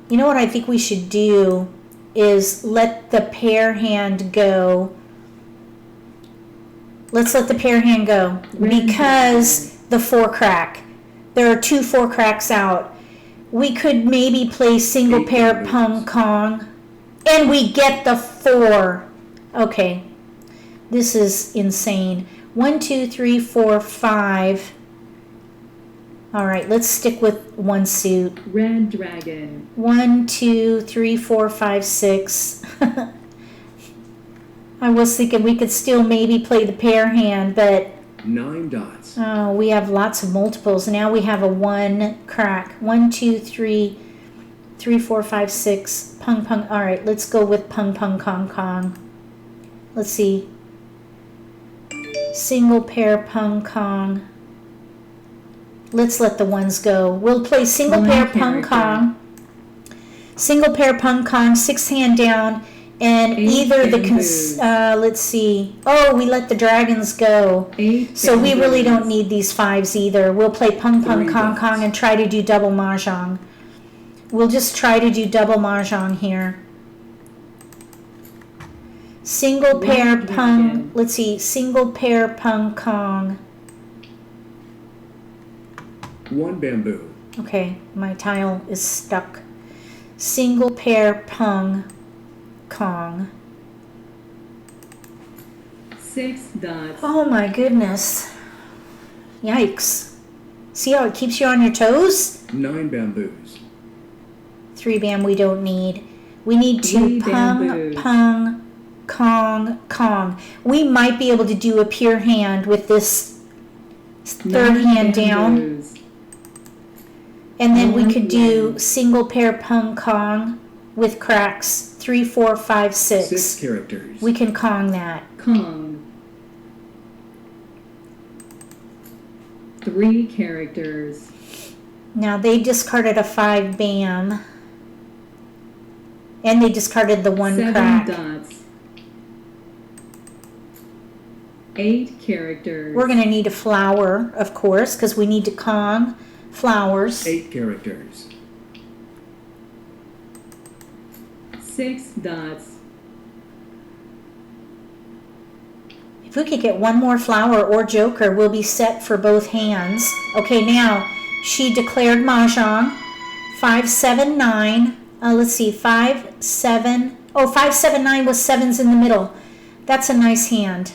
You know what I think we should do is let the pair hand go. Let's let the pair hand go because the 4 crack. There are 2 4 cracks out. We could maybe play single 8 pair bamboos. pung kong, and we get the 4. Okay, this is insane. 1, 2, 3, 4, 5. All right, let's stick with 1 suit. Red dragon. 1, 2, 3, 4, 5, 6. I was thinking we could still maybe play the pair hand, but 9 dots. oh, we have lots of multiples. Now we have a 1 crack. 1, 2, 3, 3, 4, 5, 6. Pung, pung. All right, let's go with pung, pung, kong, kong. Let's see. Single pair pung, kong. Let's let the ones go. We'll play single One pair pung, character. kong. Single pair pung, kong, 6 hand down. And 8 either the, bamboos. let's see. Oh, we let the dragons go. 8 So we really don't bamboos. need these 5s either. We'll play pung, pung, 3 kong, dots. kong and try to do double mahjong. We'll just try to do double mahjong here. Single One pair dragon. pung, let's see, single pair pung, kong. 1 bamboo. Okay, my tile is stuck. Single pair pung, kong. 6 dots. Oh my goodness. Yikes. See how it keeps you on your toes? 9 bamboos. 3 bam we don't need. We need to 3 pung, bamboos. pung, kong, kong. We might be able to do a pure hand with this 3rd 9 hand down. bamboos. And then we One could do wind. single pair pung, kong with cracks. 3, 4, 5, 6 6. characters. We can kong that. Kong. 3 characters. Now they discarded a 5 bam. And they discarded the 1 7 crack. dots. 8 characters. We're going to need a flower, of course, because we need to kong flowers. 8 characters. 6 dots. If we could get 1 more flower or joker, we'll be set for both hands. Okay, now she declared mahjong. 5, 7, 9. Let's see, 5, 7. Oh, 5, 7, 9 with 7s in the middle. That's a nice hand.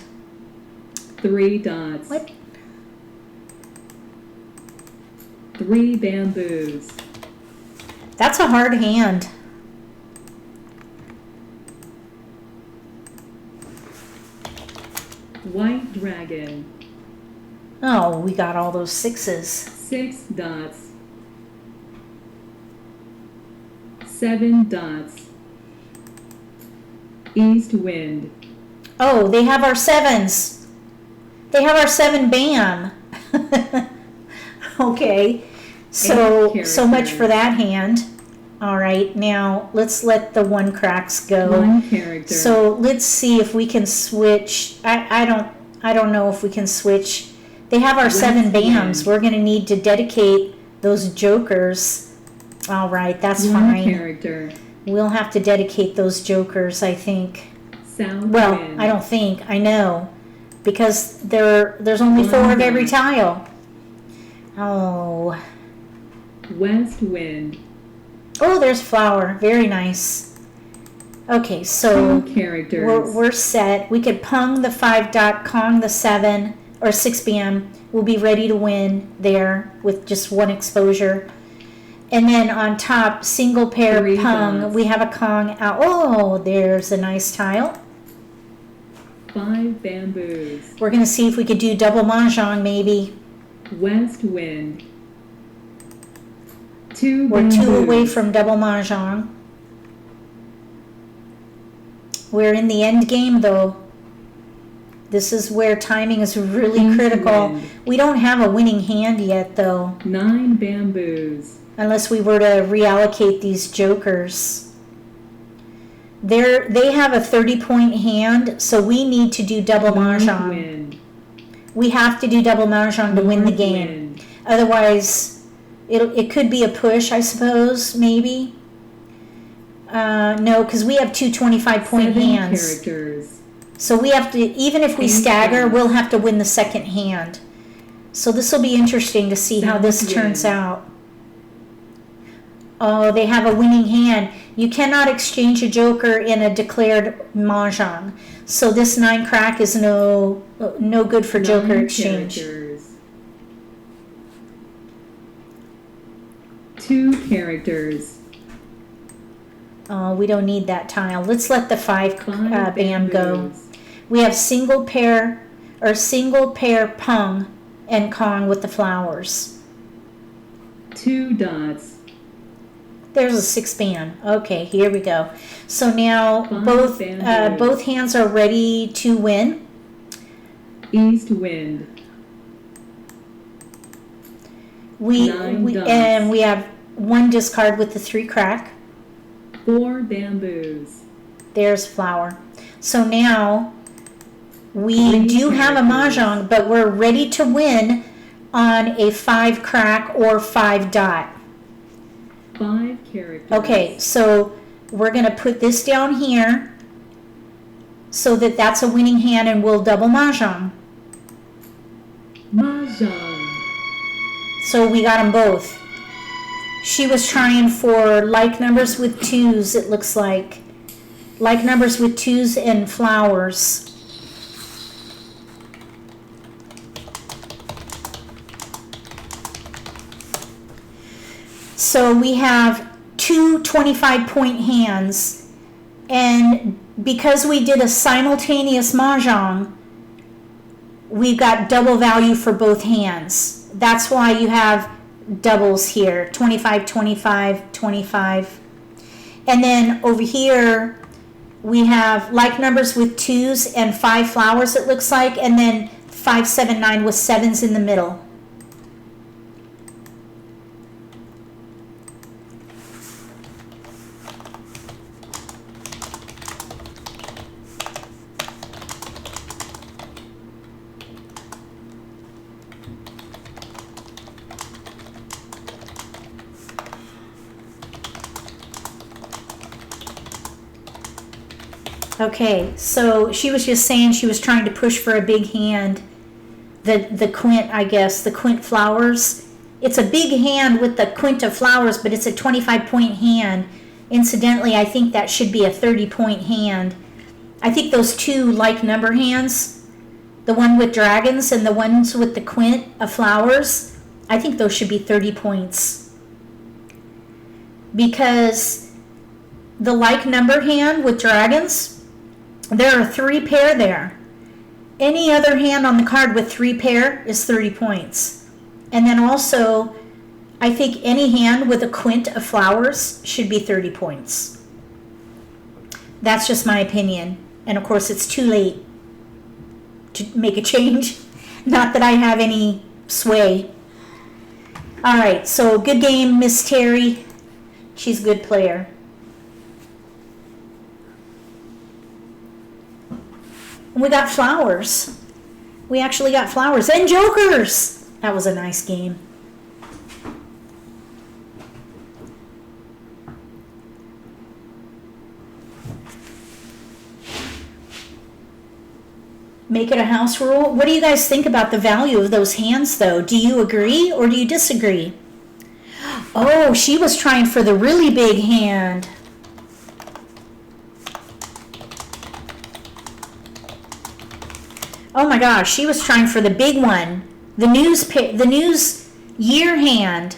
3 dots. What? 3 bamboos. That's a hard hand. White dragon. Oh, we got all those 6s. 6 dots. 7 dots. East wind. Oh, they have our 7s. They have our 7 bam. Okay. So much for that hand. All right, now let's let the 1 cracks go. 1 character. So let's see if we can switch. I don't know if we can switch. They have our 7 bams. We're going to need to dedicate those jokers. All right, that's 1 fine. character. We'll have to dedicate those jokers, I think. South Well, wind. I don't think. I know. Because there's only 4 of every tile. Oh. West wind. Oh, there's flower. Very nice. Okay, so 2 characters. we're set. We could pung the 5 dot, kong the 7, or 6 bam. We'll be ready to win there with just one exposure. And then on top, single pair 3 pung. dots. We have a Kong out. Oh, there's a nice tile. 5 bamboos. We're going to see if we could do double Mah Jongg maybe. West wind. 2 We're bamboos. 2 away from double Mah Jongg. We're in the end game though. This is where timing is really East critical. wind. We don't have a winning hand yet though, 9 bamboos. unless we were to reallocate these jokers. They have a 30-point hand, so we need to do double Mah North Jongg. wind. We have to do double Mah Jongg to win the North game. wind. Otherwise, it could be a push, I suppose, maybe. No, because we have 2 25-point 7 hands. characters. So we have to, even if we Eight stagger, hands. we'll have to win the second hand. So this will be interesting to see how this South turns wind. out. Oh, they have a winning hand. You cannot exchange a joker in a declared Mah Jongg. So this 9 crack is no good for joker 9 exchange. characters. 2 characters. Oh, we don't need that tile. Let's let the 5 5 bam go. bamboos. We have single pair pung and Kong with the flowers. 2 dots. There's a 6 bam. Okay, here we go. So now 5 both bamboos. hands are ready to win. East wind. We 9 dots. and we have 1 discard with the 3 crack. 4 bamboos. There's flower. So now we 3 do have a Mah characters. Jongg, but we're ready to win on a 5 crack or 5 dot. 5 characters. Okay, so we're going to put this down here so that that's a winning hand, and we'll double Mah Jongg. Mahjong. So we got them both. She was trying for like numbers with 2s, it looks like. Like numbers with 2s and flowers. So we have 2 25-point hands, and because we did a simultaneous Mah Jongg, we've got double value for both hands. That's why you have doubles here, 25, 25, 25. And then over here, we have like numbers with 2s and 5 flowers, it looks like, and then 5, 7, 9 with 7s in the middle. Okay, so she was just saying she was trying to push for a big hand. The quint, I guess, the quint flowers. It's a big hand with the quint of flowers, but it's a 25-point hand. Incidentally, I think that should be a 30-point hand. I think those 2 like number hands, the one with dragons and the ones with the quint of flowers, I think those should be 30 points. Because the like number hand with dragons, there are 3 pair there. Any other hand on the card with 3 pair is 30 points. And then also, I think any hand with a quint of flowers should be 30 points. That's just my opinion. And of course, it's too late to make a change. Not that I have any sway. All right, so good game, Miss Terry. She's a good player. And we got flowers. We actually got flowers and jokers. That was a nice game. Make it a house rule. What do you guys think about the value of those hands, though? Do you agree or do you disagree? Oh, she was trying for the really big hand. Oh my gosh, she was trying for the big one. The news year hand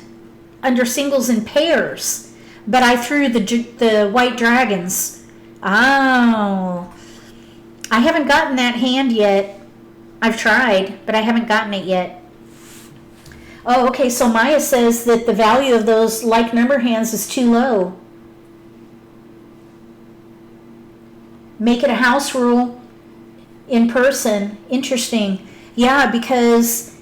under singles and pairs. But I threw the white dragons. Oh. I haven't gotten that hand yet. I've tried, but I haven't gotten it yet. Oh, okay, so Maya says that the value of those like number hands is too low. Make it a house rule in person. Interesting. Yeah, because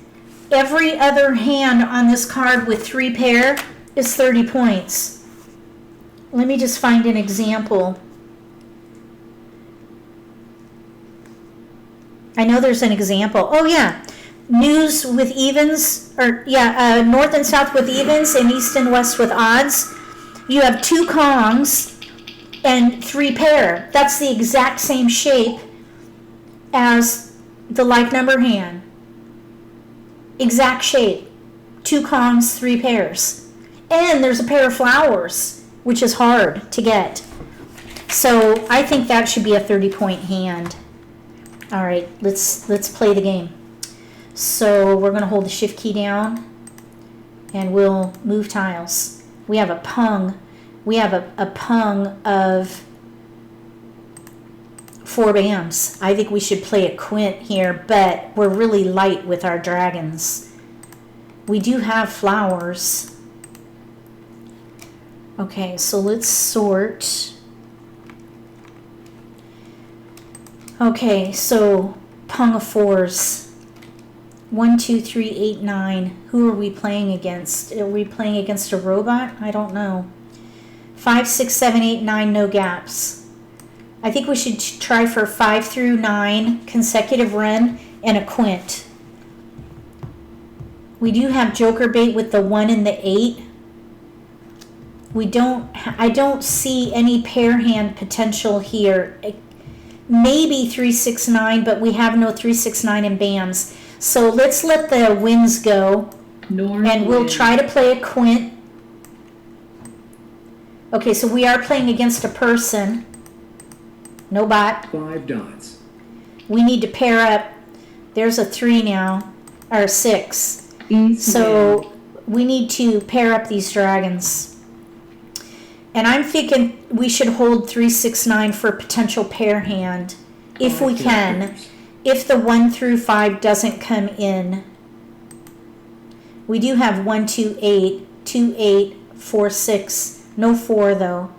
every other hand on this card with 3 pair is 30 points. Let me just find an example. I know there's an example. Oh yeah, news with evens, or yeah, north and south with evens and east and west with odds. You have 2 Kongs and 3 pair. That's the exact same shape as the like number hand. Exact shape. 2 Kongs, 3 pairs. And there's a pair of flowers, which is hard to get. So I think that should be a 30-point hand. All right, let's play the game. So we're going to hold the shift key down and we'll move tiles. We have a pung. We have a pung of 4 bams. I think we should play a quint here, but we're really light with our dragons. We do have flowers. Okay, so let's sort. Okay, so pung of 4s. 1, 2, 3, 8, 9. Who are we playing against? Are we playing against a robot? I don't know. 5, 6, 7, 8, 9, no gaps. I think we should try for 5 through 9 consecutive run and a quint. We do have joker bait with the 1 and the 8. I don't see any pair hand potential here. Maybe 3, 6, 9, but we have no 3, 6, 9 and bams. So let's let the winds go. North And we'll wind. try to play a quint. Okay, so we are playing against a person. No bot. 5 dots. We need to pair up. There's a 3 now, or 6. East wind. So we need to pair up these dragons. And I'm thinking we should hold 3, 6, 9 for potential pair hand, if we 5 can. characters. If the 1 through 5 doesn't come in. We do have 1, 2, 8, 2, 8, 4, 6. No 4 though.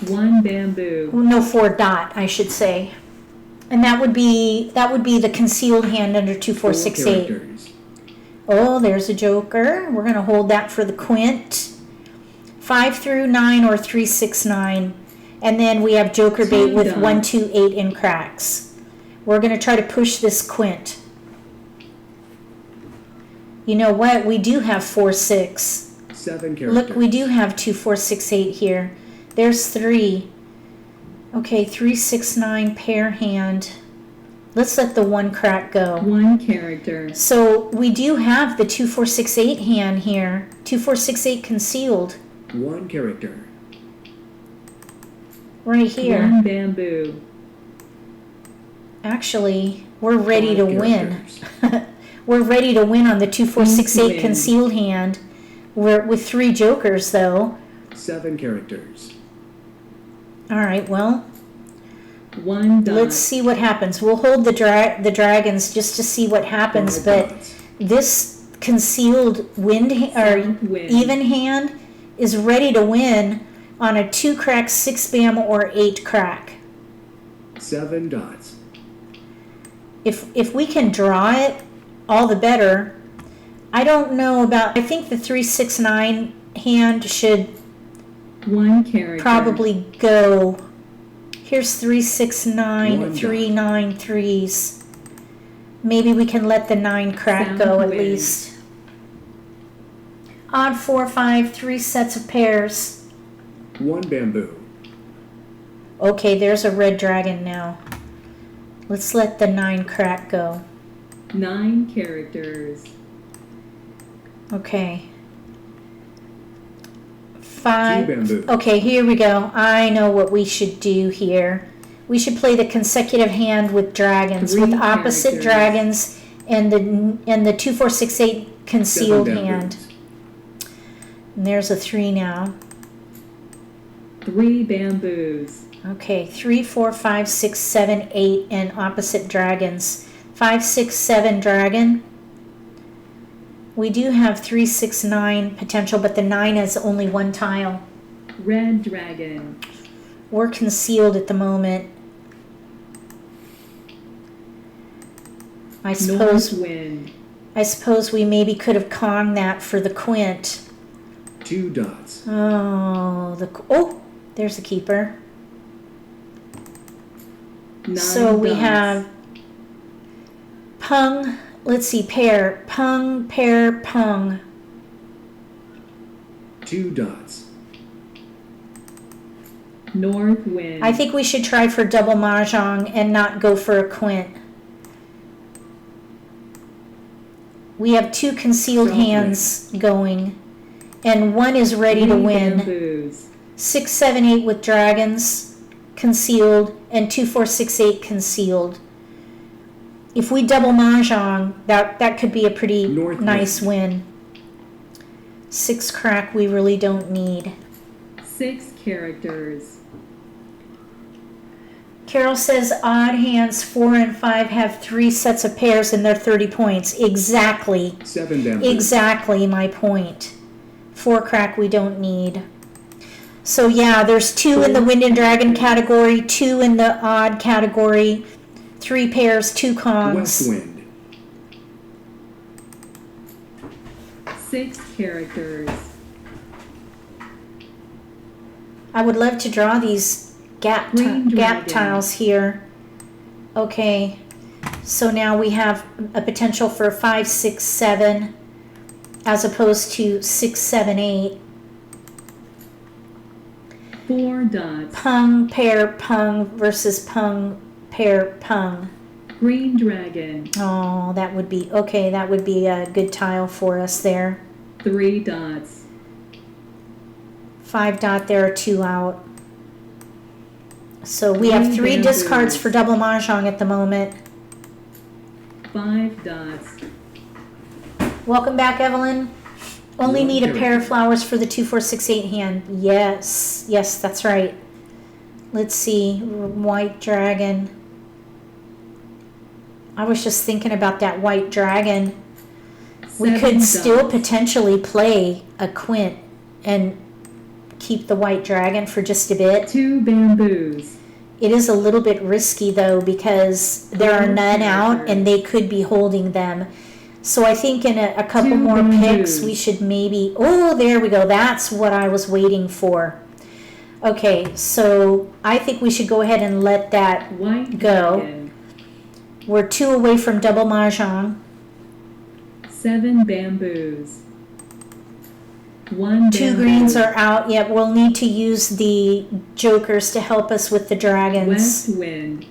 1 bamboo. No 4 dot, I should say. And that would be the concealed hand under 2, 4, 6, 8. characters. Oh, there's a joker. We're going to hold that for the quint. 5 through 9 or 3, 6, 9. And then we have joker bait 2 with 1, dots. 2, 8 in cracks. We're going to try to push this quint. You know what? We do have 4, 6. 7 characters. Look, we do have 2, 4, 6, 8 here. There's 3. Okay, 3, 6, 9 pair hand. Let's let the 1 crack go. 1 character. So we do have the 2, 4, 6, 8 hand here. 2, 4, 6, 8 concealed 1 character. right here. 1 bamboo. Actually, we're ready 5 to win. characters. We're ready to win on the 2, 4, 6, 8 Win. concealed hand. We're with 3 jokers though. 7 characters. All right, well, 1 dot. let's see what happens. We'll hold the dragons just to see what happens, 5 but dots. this concealed wind or South wind. even hand is ready to win on a 2 crack, 6 bam, or 8 crack. 7 dots. If we can draw it, all the better. I don't know about. I think the 3, 6, 9 hand should 1 character. probably go. Here's 3, 6, 9, 1 3, dot. 9 threes. Maybe we can let the 9 crack South go at wind. least. Odd 4, 5, 3 sets of pairs. 1 bamboo. Okay, there's a red dragon now. Let's let the 9 crack go. 9 characters. Okay. 2 5. bamboo. Okay, here we go. I know what we should do here. We should play the consecutive hand with dragons, 3 with opposite characters. dragons and the 2, 4, 6, 8 concealed 7 hand. bamboos. And there's a 3 now. 3 bamboos. Okay, 3, 4, 5, 6, 7, 8, and opposite dragons. 5, 6, 7 dragon. We do have 3, 6, 9 potential, but the 9 is only 1 tile. Red dragon. We're concealed at the moment. I North suppose wind. we maybe could have conned that for the quint. 2 dots. Oh, there's a keeper. 9 So we dots. have pung. Let's see, pair, pung, pair, pung. 2 dots. North wind. I think we should try for double mahjong and not go for a quint. We have 2 concealed South hands going, and 1 is ready to 3 win. bamboos. 6, 7, 8 with dragons concealed, and 2, 4, 6, 8 concealed. If we double mahjong, that could be a pretty North nice win. 6 crack we really don't need. 6 characters. Carol says odd hands 4 and 5 have 3 sets of pairs and they're 30 points. Exactly. 7 bamboos. Exactly my point. 4 crack we don't need. So yeah, there's 2 in the wind and dragon category, 2 in the odd category, 3 pairs, 2 kongs. West wind. 6 characters. I would love to draw these gap Green dragon. tiles here. Okay, so now we have a potential for 5, 6, 7 as opposed to 6, 7, 8. 4 dots. Pung, pair, pung versus pung, pair, pung. Green dragon. Oh, that would be, okay, that would be a good tile for us there. 3 dots. 5 dot, there are 2 out. So we have 3 discards for double mahjong at the moment. 5 dots. Welcome back, Evelyn. Only 1 need a pair of character. flowers for the 2, 4, 6, 8 hand. Yes, yes, that's right. Let's see, white dragon. I was just thinking about that white dragon. We 7 could still dots. potentially play a quint and keep the white dragon for just a bit. 2 bamboos. It is a little bit risky though because there are Four none out characters. and they could be holding them. So I think in a couple 2 more picks bamboos. we should maybe, oh, there we go. That's what I was waiting for. Okay, so I think we should go ahead and let that White go. dragon. We're 2 away from double mahjong. 7 bamboos. 1 2 bamboo. greens are out. Yep, we'll need to use the jokers to help us with the dragons. West wind.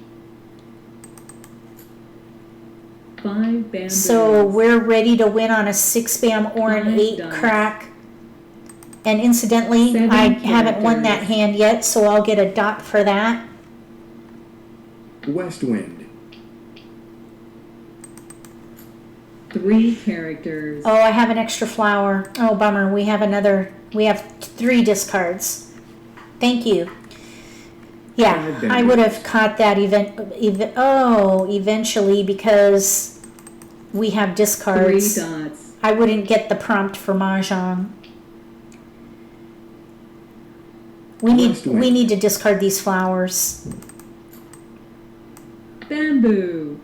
5 bamboos. So we're ready to win on a 6 bam or an 5 8 dots. crack. And incidentally, 7 I haven't won that characters. hand yet, so I'll get a dot for that. West wind. 3 characters. Oh, I have an extra flower. Oh, bummer. We have 3 discards. Thank you. Yeah, Five I would have caught that eventually because we have 3 discards. dots. I wouldn't get the prompt for mahjong. We West wind. need to discard these flowers. Bamboo.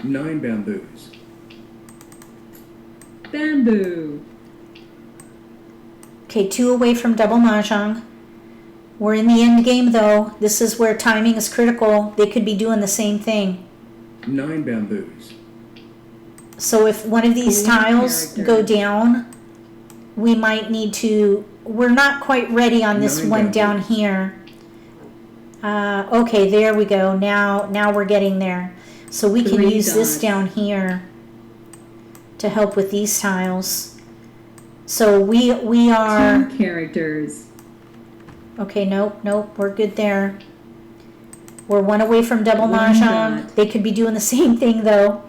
Nine bamboos. Bamboo. Okay, 2 away from double mahjong. We're in the end game though. This is where timing is critical. They could be doing the same thing. Nine bamboos. So if one of these 4 tiles characters. go down, we might need to, we're not quite ready on this 9 one bamboos. down here. Okay, there we go. Now we're getting there. So we can 3 use this dots. down here to help with these tiles. So we are, 2 characters. okay, nope, we're good there. We're one away from double One mahjong. dot. They could be doing the same thing though.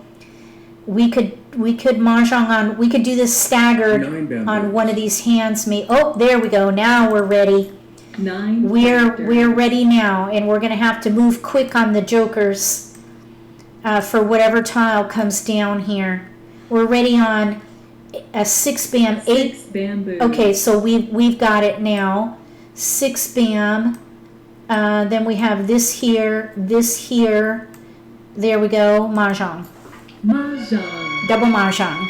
We could mahjong on, we could do this staggered 9 bamboos. on one of these hands. Oh, there we go. Now we're ready. 9 We're characters. ready now, and we're gonna have to move quick on the jokers for whatever tile comes down here. We're ready on a 6 bam, 8. 6 bamboo. Okay, so we've got it now. 6 bam. Then we have this here. There we go. Mahjong. Mahjong. Double mahjong.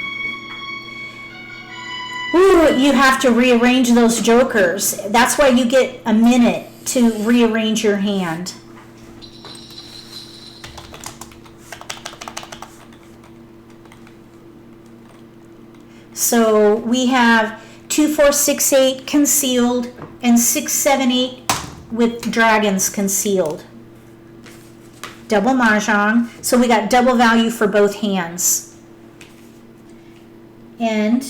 Ooh, you have to rearrange those jokers. That's why you get a minute to rearrange your hand. So we have 2, 4, 6, 8 concealed and 6, 7, 8 with dragons concealed. Double mahjong. So we got double value for both hands. And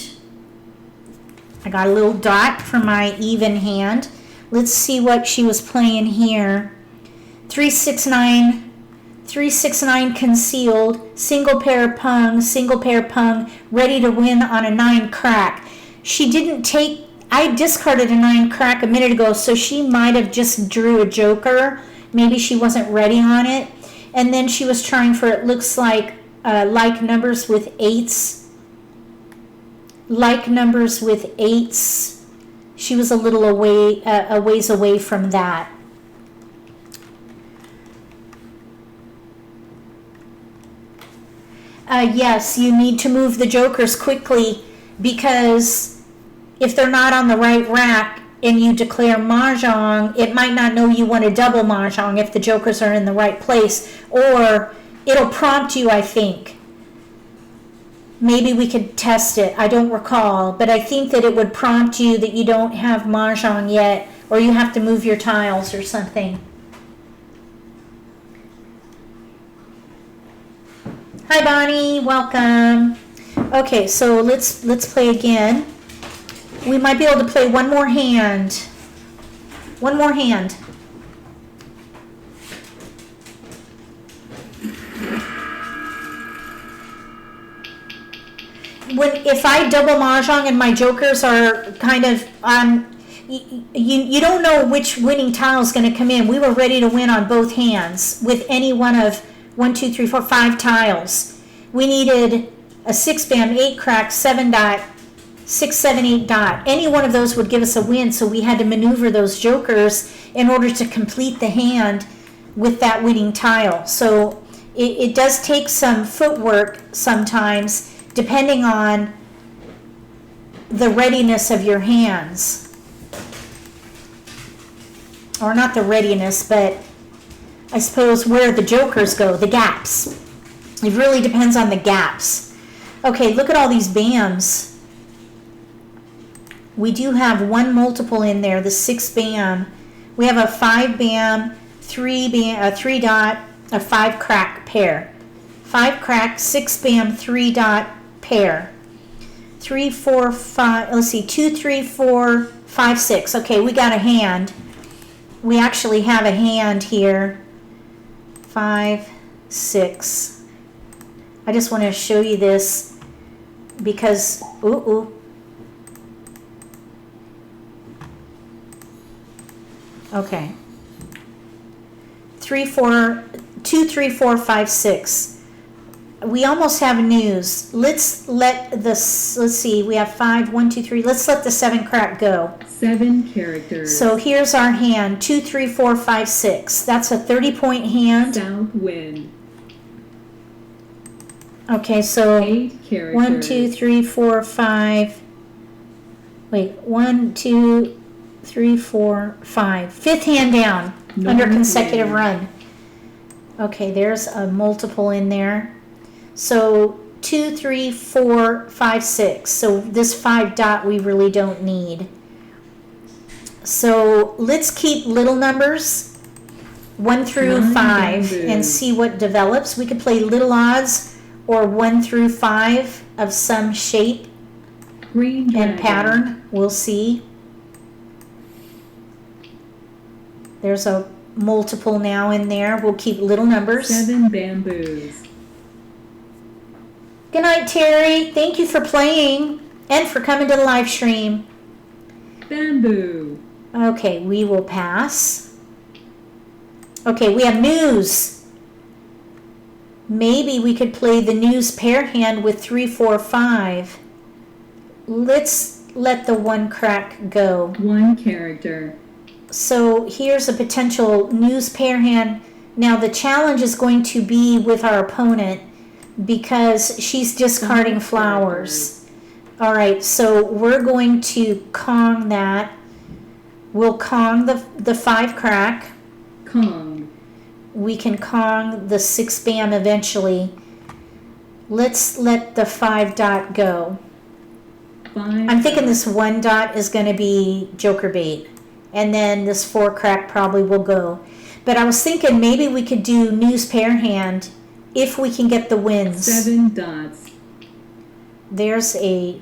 I got a little dot for my even hand. Let's see what she was playing here. 3, 6, 9. 3, 6, 9 concealed, single pair pung, ready to win on a 9 crack. She didn't take, I discarded a 9 crack a minute ago, so she might have just drew a joker. Maybe she wasn't ready on it. And then she was trying for, it looks like numbers with 8s. Like numbers with 8s. She was a little away, a ways away from that. Yes, you need to move the jokers quickly, because if they're not on the right rack and you declare mahjong, it might not know you want a double mahjong if the jokers are in the right place, or it'll prompt you, I think. Maybe we could test it. I don't recall, but I think that it would prompt you that you don't have mahjong yet, or you have to move your tiles or something. Hi Bonnie, welcome. Okay, so let's play again. We might be able to play one more hand. One more hand. If I double mahjong and my jokers are kind of you don't know which winning tile is going to come in. We were ready to win on both hands with any one of 1, 2, 3, 4, 5 tiles. We needed a 6 bam, 8 crack, 7 dot, 6, 7, 8 dot. Any one of those would give us a win, so we had to maneuver those jokers in order to complete the hand with that winning tile. So it does take some footwork sometimes, depending on the readiness of your hands. Or not the readiness, but I suppose where the jokers go, the gaps. It really depends on the gaps. Okay, look at all these bams. We do have one multiple in there, the 6 bam. We have a 5 bam, 3 bam, a 3 dot, a 5 crack pair. 5 crack, 6 bam, 3 dot pair. 3, 4, 5, let's see, 2, 3, 4, 5, 6. Okay, we got a hand. We actually have a hand here. 5, 6. I just want to show you this because, Okay. 3, 4, 2, 3, 4, 5, 6. We almost have news. Let's see, we have 5, 1, 2, 3. Let's let the 7 crack go. 7 characters. So here's our hand, 2, 3, 4, 5, 6. That's a 30-point hand. South wind. Okay, so 8 characters. 1, 2, 3, 4, 5. Wait, 1, 2, 3, 4, 5. Fifth hand down under consecutive run. Okay, there's a multiple in there. So 2, 3, 4, 5, 6. So this 5 dot we really don't need. So let's keep little numbers 1 through 5 bamboo. and see what develops. We could play little odds or 1 through 5 of some shape. Green dragon. and pattern. We'll see. There's a multiple now in there. We'll keep little numbers. 7 bamboos. Good night, Terry. Thank you for playing and for coming to the live stream. Bamboo. Okay, we will pass. Okay, we have news. Maybe we could play the news pair hand with 3, 4, 5. Let's let the one crack go. 1 character. So here's a potential news pair hand. Now the challenge is going to be with our opponent because she's discarding flowers. All right, so we're going to Kong that. We'll Kong the 5 crack. Kong. We can Kong the 6 bam eventually. Let's let the 5 dot go. 5. I'm thinking this 1 dot is going to be joker bait. And then this 4 crack probably will go. But I was thinking maybe we could do news pair hand if we can get the wins. 7 dots. There's a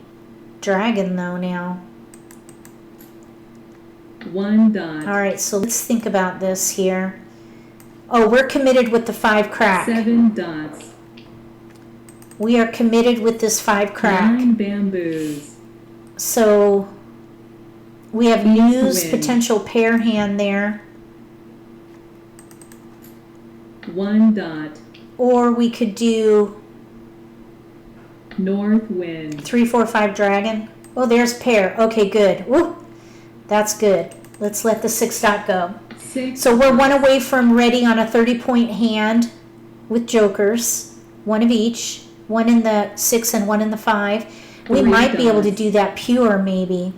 dragon though now. 1 dot. All right, so let's think about this here. Oh, we're committed with the 5 crack. 7 dots. We are committed with this 5 crack. 9 bamboos. So we have East news wind. potential pair hand there. 1 dot. Or we could do North wind. 3, 4, 5 dragon. Oh, there's pair. Okay, good. Woo! That's good. Let's let the 6 dot go. 6. So we're 1 away from ready on a 30-point hand with jokers. 1 of each. 1 in the 6 and 1 in the 5. We 3 might be able to dots. do that pure maybe.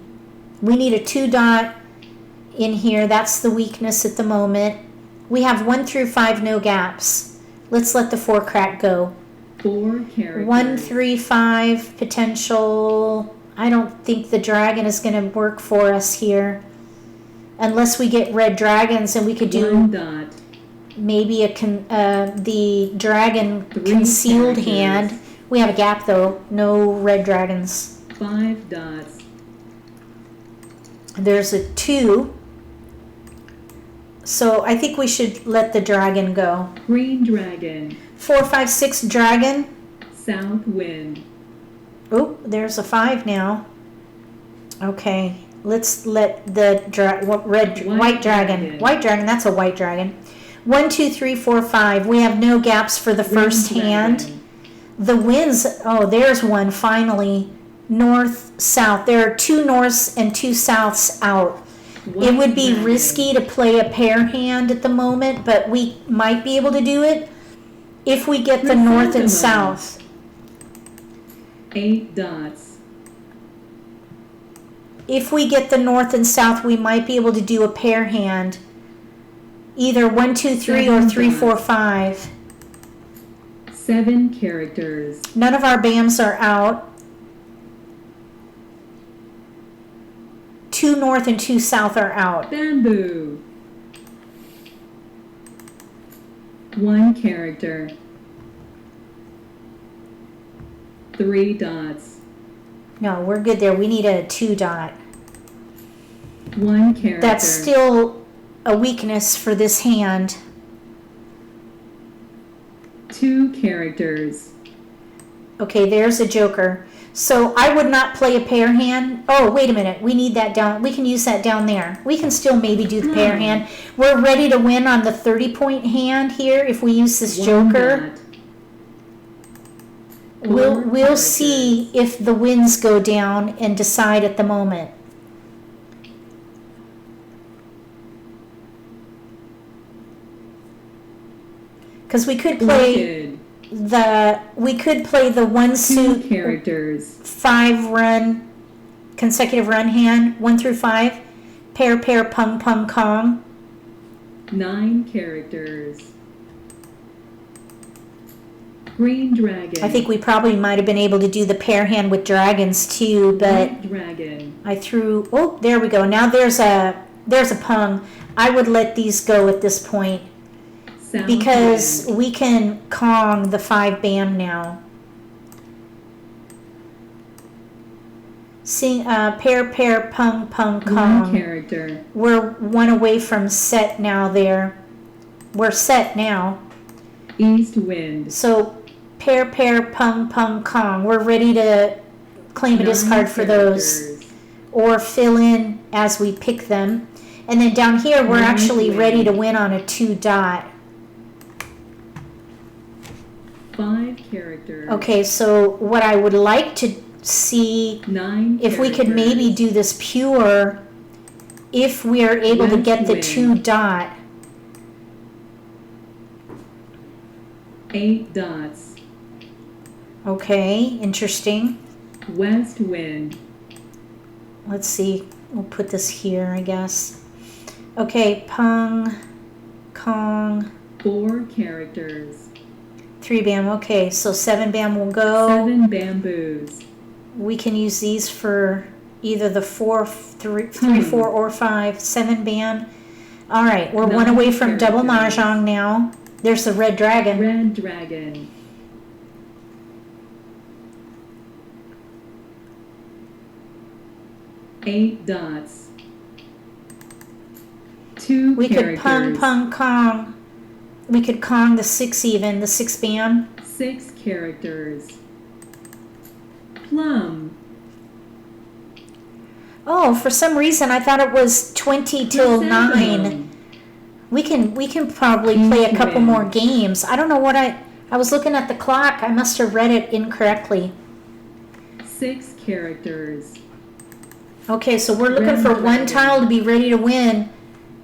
We need a 2 dot in here. That's the weakness at the moment. We have 1 through 5, no gaps. Let's let the 4 crack go. 4 characters. 1, 3, 5 potential. I don't think the dragon is going to work for us here. Unless we get red dragons and we could 1 do dot. maybe the dragon 3 concealed characters. hand. We have a gap though. No red dragons. 5 dots. There's a 2. So I think we should let the dragon go. Green dragon. 4, 5, 6 dragon. South wind. Oh, there's a 5 now. Okay, let's let the white dragon. White dragon, that's a white dragon. 1, 2, 3, 4, 5. We have no gaps for the Green first hand. dragon. The winds, oh, there's one finally. North, south. There are 2 norths and 2 souths out. It White would be dragon. risky to play a pair hand at the moment, but we might be able to do it if we get the north and Chrysanthemum. south. 8 dots. If we get the north and south, we might be able to do a pair hand. Either 1, 2, 3 or 3, 4, 5. 7 characters. None of our BAMs are out. 2 north and 2 south are out. Bamboo. 1 character. 3 dots. No, we're good there. We need a 2 dot. 1 character. That's still a weakness for this hand. 2 characters. Okay, there's a joker. So I would not play a pair hand. Oh, wait a minute. We need that down. We can use that down there. We can still maybe do the pair hand. We're ready to win on the 30-point hand here if we use this 1 joker. dot. We'll 4 characters. see if the winds go down and decide at the moment. Because we could play Blended. the 1 2 suit characters. 5 run consecutive run hand 1 through 5 pair pung pung kong. 9 characters. Green dragon. I think we probably might have been able to do the pair hand with dragons too, but White dragon. I threw. Oh, there we go. Now there's a pung. I would let these go at this point South because wind. we can Kong the 5 bam now. Sing, pair, pung, pung, One kong. character. We're one away from set now there. We're set now. East wind. So pair, pung, pung, kong. We're ready to claim a 9 discard for those. characters. Or fill in as we pick them. And then down here, we're North actually wind. ready to win on a 2 dot. 5 characters. Okay, so what I would like to see, 9 if we could maybe characters. do this pure, if we are able to West get the wind. 2 dot. 8 dots. Okay, interesting. West wind. Let's see, we'll put this here, I guess. Okay, pung, kong, 4 characters. 3 bam. Okay, so 7 bam will go. 7 bamboos. We can use these for either the 4, 3, 4, or 5. 7 bam. All right, we're 1 9 away from double characters. mahjong now. There's the red dragon. Red dragon. 8 dots. 2 We characters. could pung, pung, kong. We could kong the 6 even, the 6 bam. 6 characters. Plum. Oh, for some reason I thought it was 20 till 9. Chrysanthemum. We can probably play a couple Wind. more games. I don't know what I was looking at the clock. I must have read it incorrectly. 6 characters. Okay, so we're looking Red for 1 dragon. tile to be ready to win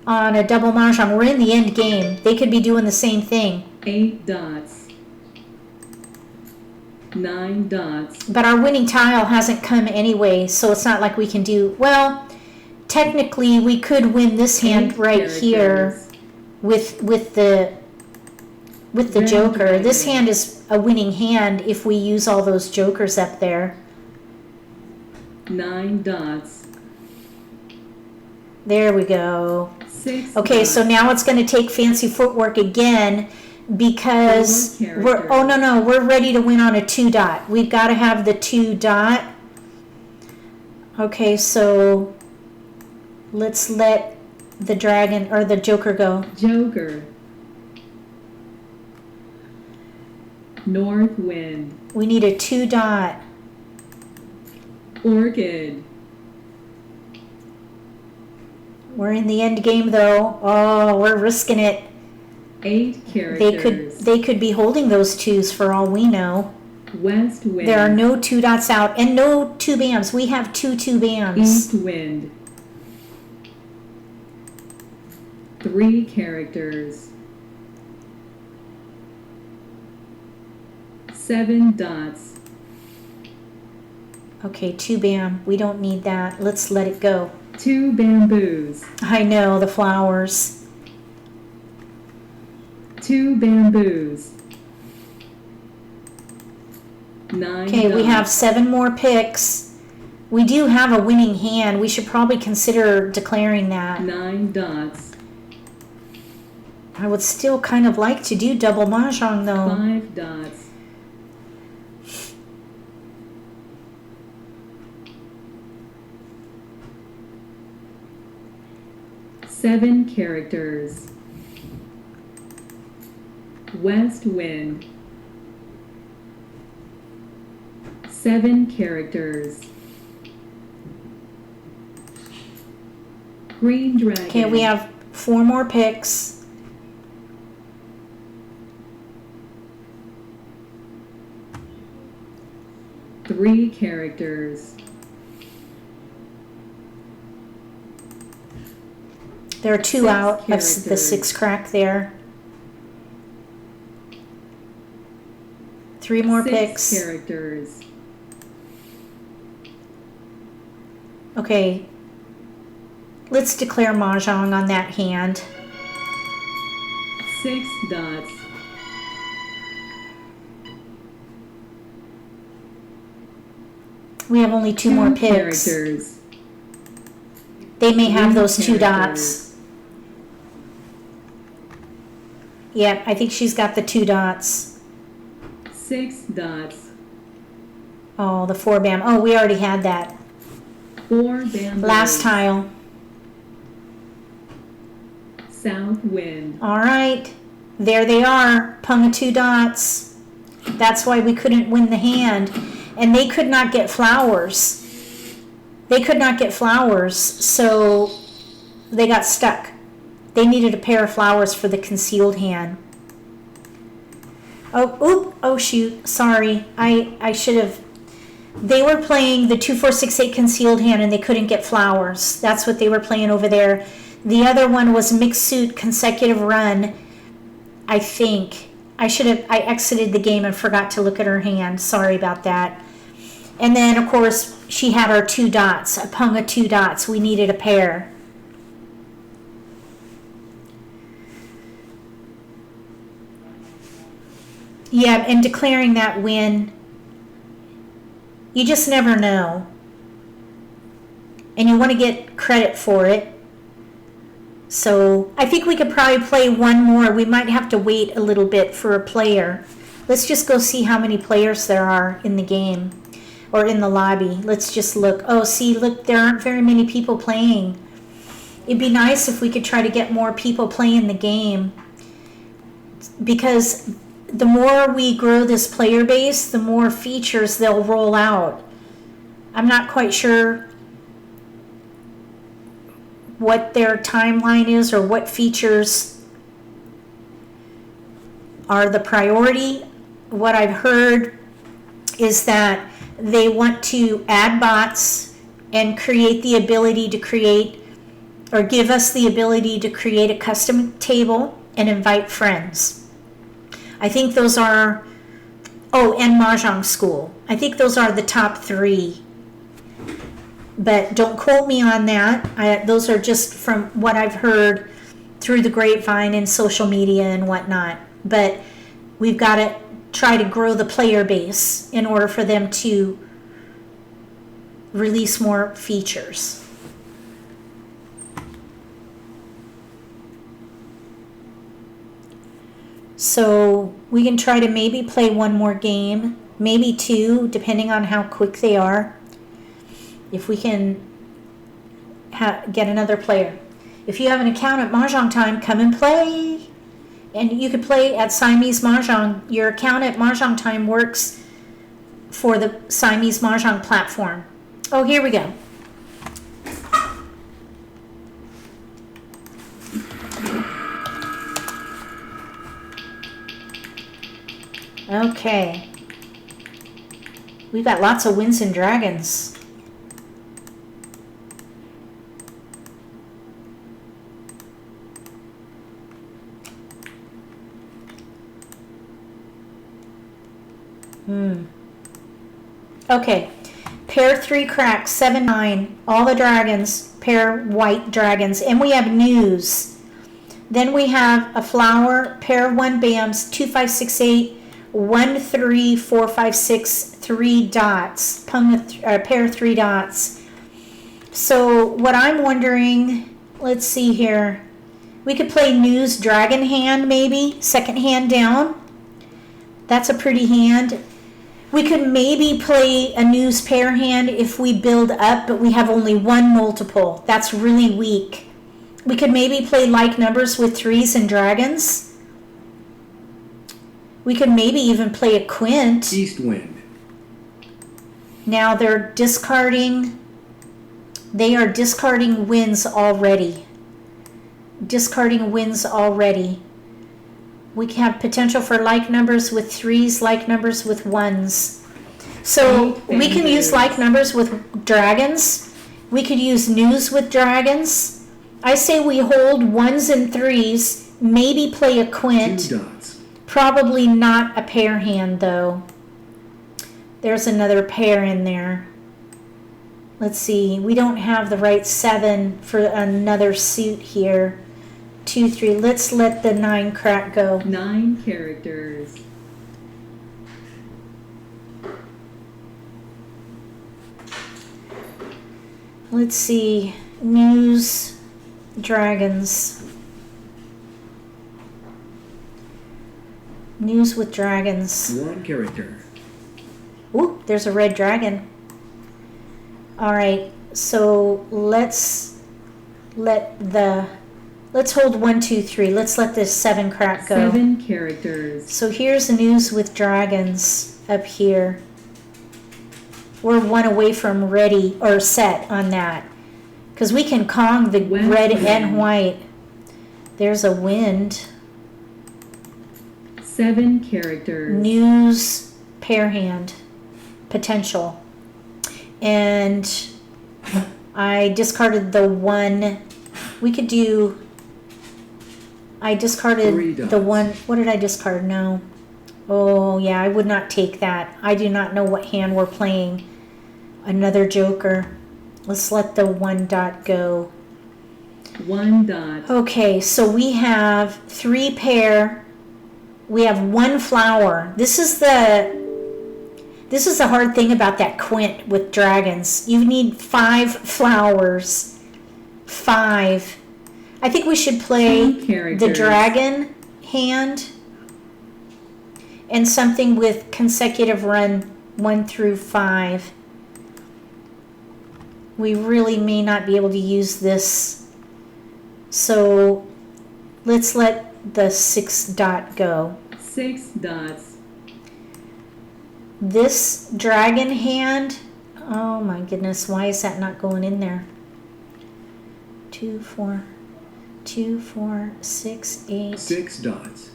on a double mahjong. We're in the end game. They could be doing the same thing. 8 dots. 9 dots. But our winning tile hasn't come anyway, so it's not like we can do... Well, technically we could win this hand 8 right here characters. with the Red joker. This dragon. hand is a winning hand if we use all those jokers up there. 9 dots. There we go. 6 Okay, dots. so now it's going to take fancy footwork again because 4 we're... Oh, no, we're ready to win on a 2 dot. We've got to have the 2 dot. Okay, so let's let the dragon or the joker go. Joker. North wind. We need a 2 dot. Orchid. We're in the end game though. Oh, we're risking it. 8 characters. They could be holding those 2s for all we know. West wind. There are no 2 dots out and no 2 bams. We have 2 bams. East wind. 3 characters. 7 dots. Okay, 2 bam. We don't need that. Let's let it go. 2 bamboos. I know, the flowers. 2 bamboos. 9 Okay, we dots. have 7 more picks. We do have a winning hand. We should probably consider declaring that. 9 dots. I would still kind of like to do double mahjong though. 5 dots. 7 characters. West wind. 7 characters. Green dragon. Okay, we have 4 more picks. Three characters. There are 2 6 out. That's the characters. 6 crack there. 3 more 6 picks. characters. Okay. Let's declare mahjong on that hand. 6 dots. We have only 2 more 2 picks. characters. They may have 3 those 2 characters. dots. Yep, I think she's got the 2 dots. 6 dots. Oh, the 4 bam. Oh, we already had that. 4 bamboos. Last tile. South wind. All right. There they are. Pung of 2 dots. That's why we couldn't win the hand. And they could not get flowers. They could not get flowers, so they got stuck. They needed a pair of flowers for the concealed hand. Oh shoot, sorry. I should have. They were playing the 2, 4, 6, 8 concealed hand and they couldn't get flowers. That's what they were playing over there. The other one was mixed suit consecutive run, I think. I exited the game and forgot to look at her hand. Sorry about that. And then, of course, she had our 2 dots, a pung of 2 dots. We needed a pair. Yeah, and declaring that win, you just never know. And you want to get credit for it. So I think we could probably play one more. We might have to wait a little bit for a player. Let's just go see how many players there are in the game or in the lobby. Let's just look. Oh, see, look, there aren't very many people playing. It'd be nice if we could try to get more people playing the game, because the more we grow this player base, the more features they'll roll out. I'm not quite sure what their timeline is or what features are the priority. What I've heard is that they want to add bots and create the ability to create, or give us the ability to create a custom table and invite friends. I think those are, and Mahjong School. I think those are the top 3. But don't quote me on that. Those are just from what I've heard through the grapevine and social media and whatnot. But we've got to try to grow the player base in order for them to release more features. So we can try to maybe play one more game, maybe 2, depending on how quick they are. If we can get another player. If you have an account at Mahjong Time, come and play. And you can play at Siamese Mah Jongg. Your account at Mahjong Time works for the Siamese Mah Jongg platform. Oh, here we go. Okay. We've got lots of winds and dragons. Okay, pair 3 cracks, 7, 9, all the dragons, pair white dragons, and we have news. Then we have a flower, pair 1 bams, 2, 5, 6, 8, 1, 3, 4, 5, 6, 3 dots, pair 3 dots. So what I'm wondering, let's see here, we could play news dragon hand maybe, second hand down. That's a pretty hand. We could maybe play a news pair hand if we build up, but we have only 1 multiple. That's really weak. We could maybe play like numbers with 3s and dragons. We could maybe even play a quint. East wind. Now they are discarding wins already. Discarding wins already. We have potential for like numbers with 3s, like numbers with 1s. So we can use like numbers with dragons. We could use news with dragons. I say we hold 1s and 3s, maybe play a quint. 2 dots. Probably not a pair hand though. There's another pair in there. Let's see, we don't have the right 7 for another suit here. 2, 3, let's let the 9 crack go. 9 characters. Let's see, news, dragons. News with dragons. 1 character. Ooh, there's a red dragon. All right, So let's hold 1, 2, 3. Let's let this 7 crack go. 7 characters. So here's the news with dragons up here. We're 1 away from ready or set on that. Because we can Kong the West red wind. and white. There's a wind. 7 characters. News, pair hand, potential. And I discarded the 1. We could do, I Three discarded dots. the 1. What did I discard? No. Oh, yeah, I would not take that. I do not know what hand we're playing. Another joker. Let's let the 1 dot go. 1 dot. Okay, so we have 3 pair. We have 1 flower. This is the hard thing about that quint with dragons. You need 5 flowers. 5. I think we should play 2 characters. the dragon hand and something with consecutive run 1 through 5. We really may not be able to use this. So let's let the 6 dot go. 6 dots. This dragon hand, oh my goodness, why is that not going in there? 2, 4, 6, 8. 6 dots.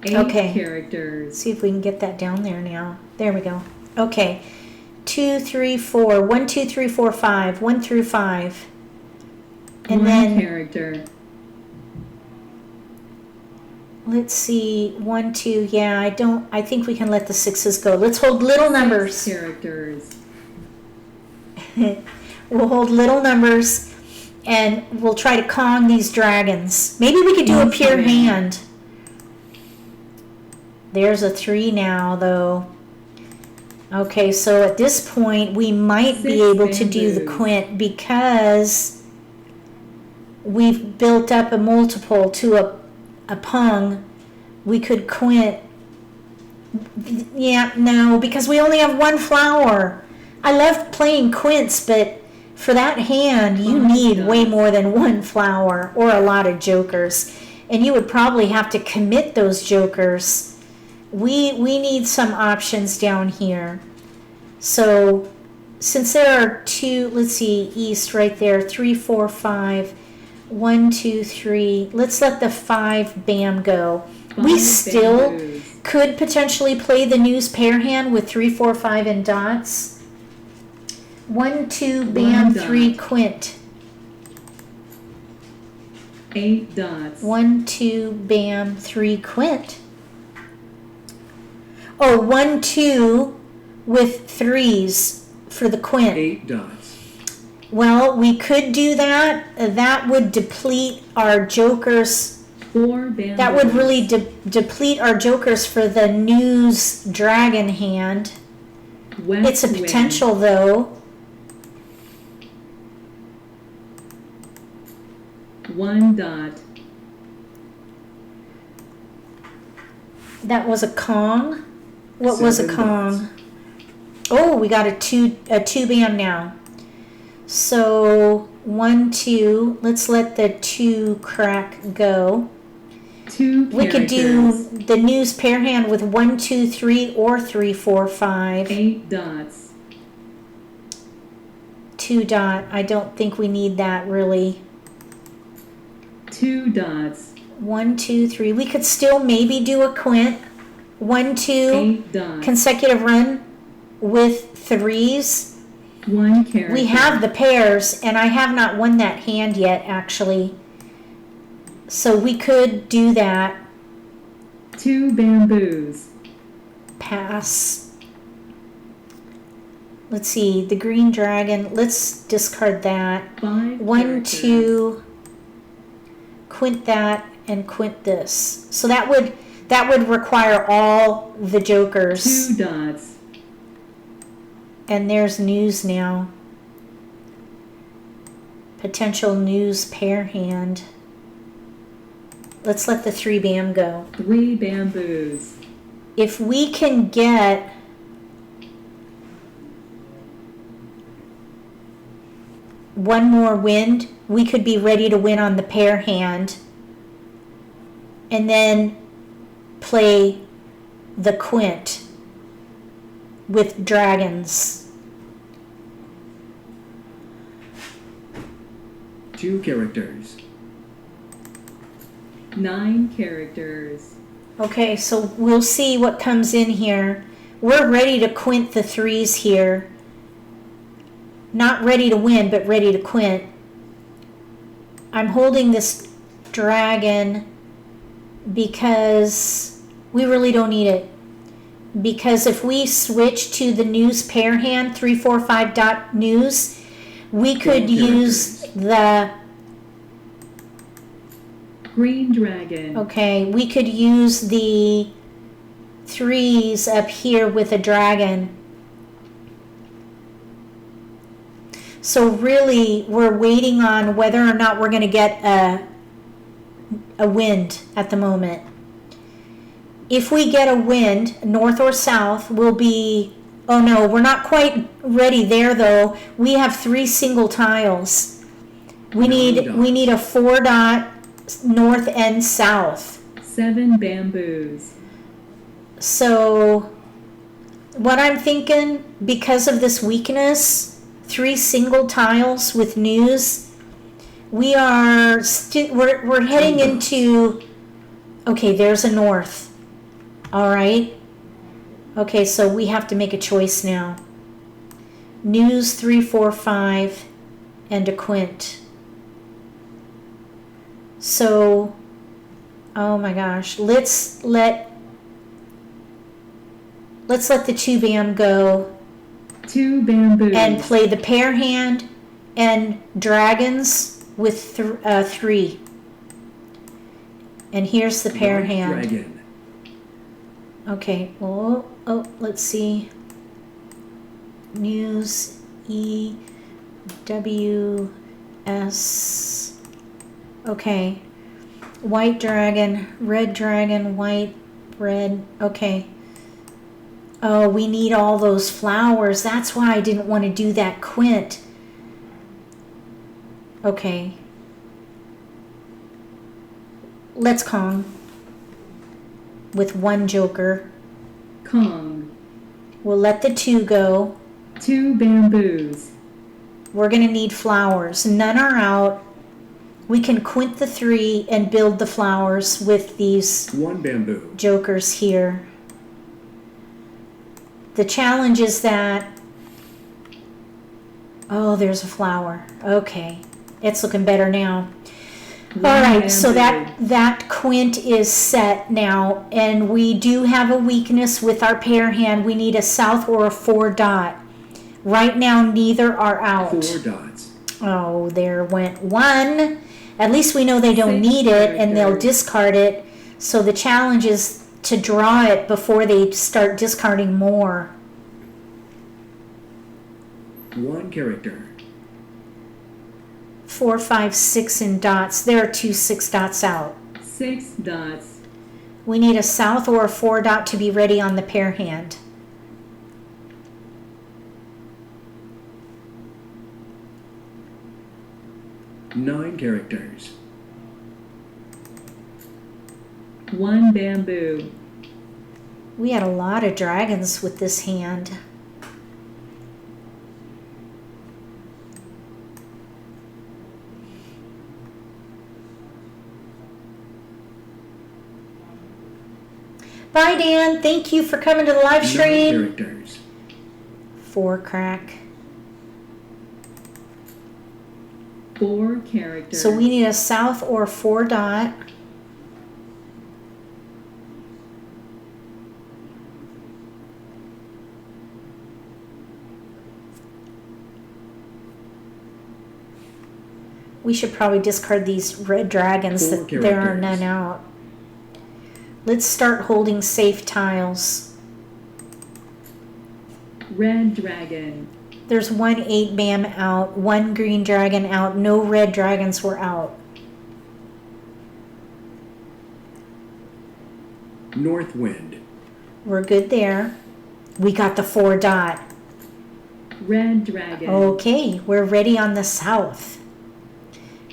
8 Okay. characters. See if we can get that down there now. There we go. Okay. 2, 3, 4. 1, 2, 3, 4, 5. 1 through 5. And 1 then character. let's see. 1, 2. Yeah, I think we can let the 6s go. Let's hold little numbers. 6 characters. We'll hold little numbers and we'll try to Kong these dragons. Maybe we could do a pure hand. There's a 3 now, though. Okay, so at this point, we might be 6 able to do the bamboos. quint because we've built up a multiple to a pung. We could quint. Yeah, no, because we only have 1 flower. I love playing quints, but for that hand, you need way more than 1 flower or a lot of jokers. And you would probably have to commit those jokers. We need some options down here. So since there are 2, let's see, east right there, 3, 4, 5, 1, 2, 3. Let's let the 5 bam go. We 5 still bamboos. could potentially play the news pair hand with 3, 4, 5 and dots. 1, 2, bam, 1 3, dot. quint. 8 dots. 1, 2, bam, 3, quint. Oh, 1, 2 with 3s for the quint. 8 dots. Well, we could do that. That would deplete our jokers. 4 bamboos. That would really deplete our jokers for the news dragon hand. West It's a wind. potential, though. 1 dot. That was a Kong. What was a 7 Kong? dots. Oh, we got a two bam now. So 1, 2. Let's let the 2 crack go. 2 We could characters. do the news pair hand with 1, 2, 3, or 3, 4, 5. 8 dots. 2 dot. I don't think we need that really. 2 dots. 1, 2, 3. We could still maybe do a quint. 1, 2 8 dots. consecutive run with 3s. 1 character. We have the pairs, and I have not won that hand yet, actually. So we could do that. 2 bamboos. Pass. Let's see, the green dragon. Let's discard that. 5 1, characters. 2. Quint that and quint this. So that would require all the jokers. 2 dots. And there's news now. Potential news pair hand. Let's let the 3 bam go. 3 bamboos. If we can get one more wind, we could be ready to win on the pair hand. And then play the quint with dragons. 2 characters. 9 characters. Okay, so we'll see what comes in here. We're ready to quint the 3s here. Not ready to win, but ready to quint. I'm holding this dragon because we really don't need it. Because if we switch to the news pair hand, 3, 4, 5 dot news, we could use the Green dragon. okay, we could use the 3s up here with a dragon. So really, we're waiting on whether or not we're going to get a wind at the moment. If we get a wind, north or south, we'll be, oh no, we're not quite ready there though. We have 3 single tiles. We need a 4 dot north and south. 7 bamboos. So what I'm thinking, because of this weakness, 3 single tiles with news, we are we're heading into, okay, there's a north. All right. Okay, so we have to make a choice now. News 3, 4, 5 and a quint. So, oh my gosh, let's let the 2 bam go 2 bamboos. and play the pair hand and dragons with 3. And here's the pair White hand. dragon. Okay, oh, let's see. News E W S. Okay. White dragon, white, red. Okay. Oh, we need all those flowers. That's why I didn't want to do that quint. Okay. Let's Kong with 1 joker. Kong. We'll let the 2 go. 2 bamboos. We're going to need flowers. None are out. We can quint the 3 and build the flowers with these 1 bamboo. jokers here. The challenge is that, oh, there's a flower. Okay, it's looking better now. All right, so that quint is set now, and we do have a weakness with our pair hand. We need a south or a 4 dot. Right now, neither are out. 4 dots. Oh, there went 1. At least we know they don't 6 need it, and they'll characters. discard it. So the challenge is to draw it before they start discarding more. 1 character. 4, 5, 6 in dots. There are 2 6 dots out. 6 dots. We need a south or a 4 dot to be ready on the pair hand. Nine characters. 1 bamboo. We had a lot of dragons with this hand. Bye, Dan. Thank you for coming to the live 9 stream. characters. 4 crack. 4 characters. So we need a south or 4 dot. We should probably discard these red dragons 4 that there are characters. none out. Let's start holding safe tiles. Red dragon. There's 1 8 bam out, 1 green dragon out, no red dragons were out. North wind. We're good there. We got the 4 dot. Red dragon. Okay, we're ready on the south.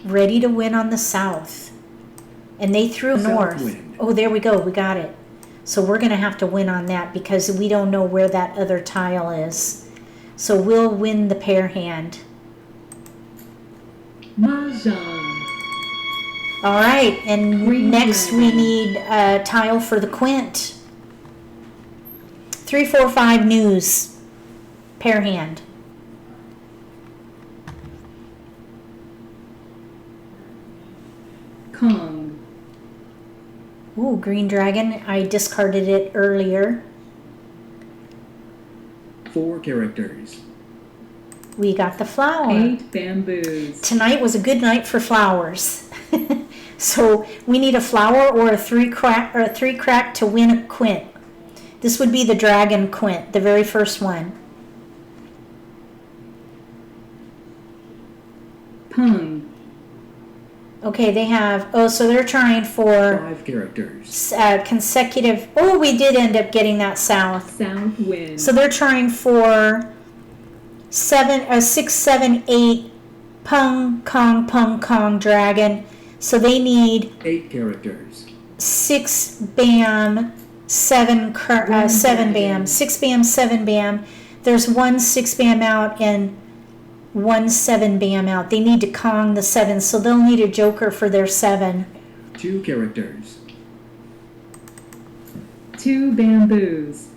Ready to win on the south. And they threw South north. wind. Oh, there we go. We got it. So we're going to have to win on that because we don't know where that other tile is. So we'll win the pair hand. Mah Jongg. All right, and Green next we dragon. need a tile for the quint. 3, 4, 5 news. Pair hand. Kong. Ooh, green dragon. I discarded it earlier. 4 characters. We got the flower. 8 bamboos. Tonight was a good night for flowers. So we need a flower or a three crack to win a quint. This would be the dragon quint, the very first one. Pung. Okay, they have, so they're trying for 5 characters. consecutive, we did end up getting that south. South wind. So they're trying for 6, 7, 8, pung, kong, dragon. So they need 8 characters. 6 bam, 7 bam, 6 bam, 7 bam. There's 1 6 bam out and 1 7 bam out. They need to kong the 7, so they'll need a joker for their 7. 2 characters. 2 bamboos.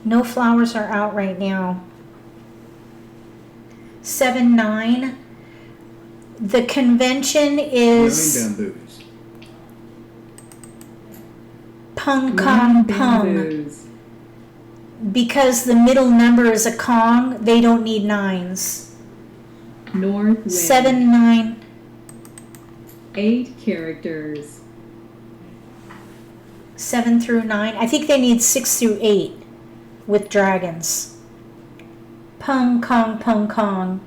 No flowers are out right now. 7, 9. The convention 9 is bamboos. pung, 9 kong, pung. bamboos. Because the middle number is a kong, they don't need 9s. North wind. 7, 9. 8 characters. 7 through 9. I think they need 6 through 8 with dragons. Pung, kong.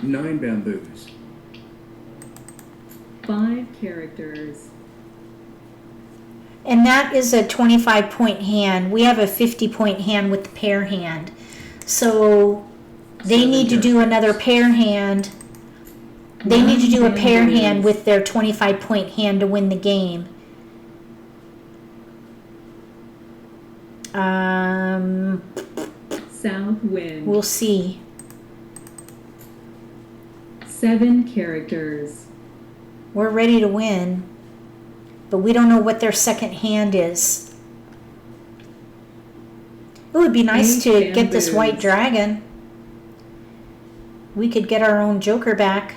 9 bamboos. 5 characters. And that is a 25-point hand. We have a 50-point hand with the pair hand. So they 7 need to do another pair hand. They need to do a pair bamboos. hand with their 25-point hand to win the game. South wind. We'll see. 7 characters. We're ready to win, but we don't know what their second hand is. It would be nice 8 to get this white bamboos. dragon. We could get our own joker back.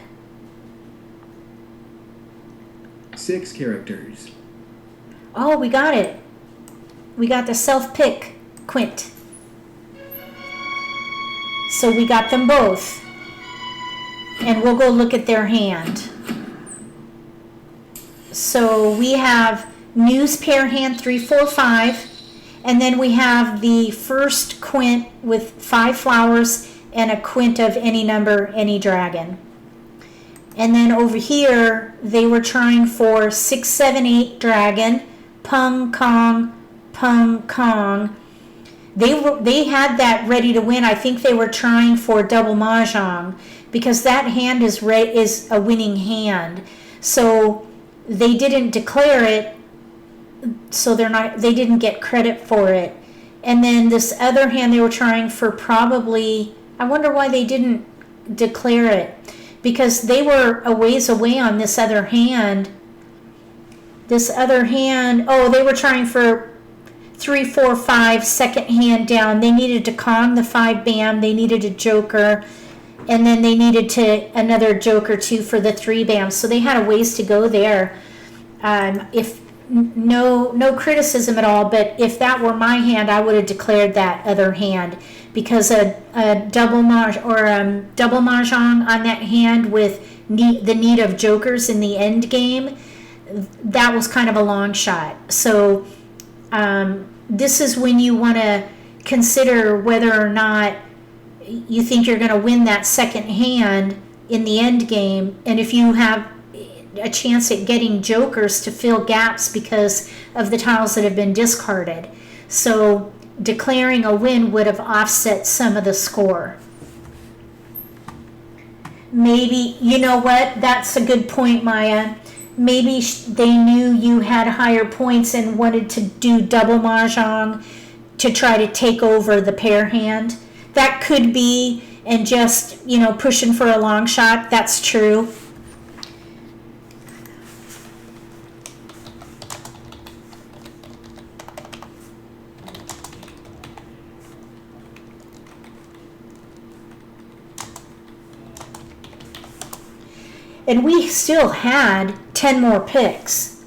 6 characters. Oh, we got it. We got the self-pick quint. So we got them both. And we'll go look at their hand. So we have news pair hand 3, 4, 5. And then we have the first quint with 5 flowers and a quint of any number, any dragon. And then over here, they were trying for 6, 7, 8 dragon, pung, kong. They had that ready to win. I think they were trying for double Mah Jongg because that hand is a winning hand. So they didn't declare it, so they didn't get credit for it. And then this other hand they were trying for probably, I wonder why they didn't declare it, because they were a ways away on this other hand. They were trying for 3, 4, 5, second hand down. They needed to kong the 5 bam. They needed a joker. And then they needed another joker too for the 3 bam. So they had a ways to go there. No criticism at all, but if that were my hand, I would have declared that other hand, because a double Mahj or double Mah Jongg on that hand with the need of jokers in the end game, that was kind of a long shot. So this is when you want to consider whether or not you think you're going to win that second hand in the end game, and if you have a chance at getting jokers to fill gaps because of the tiles that have been discarded. So declaring a win would have offset some of the score. Maybe, you know what, that's a good point, Maya. Maybe they knew you had higher points and wanted to do double mahjong to try to take over the pair hand. That could be, and just, you know, pushing for a long shot. That's true. And we still had 10 more picks.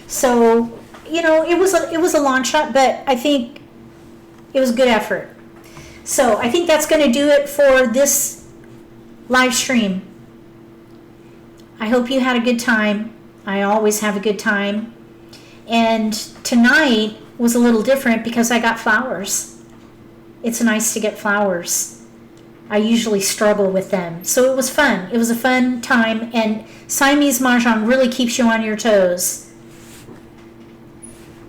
So, you know, it was a long shot, but I think it was a good effort. So I think that's going to do it for this live stream. I hope you had a good time. I always have a good time. And tonight was a little different because I got flowers. It's nice to get flowers. I usually struggle with them. So it was fun. It was a fun time, and Siamese Mah Jongg really keeps you on your toes.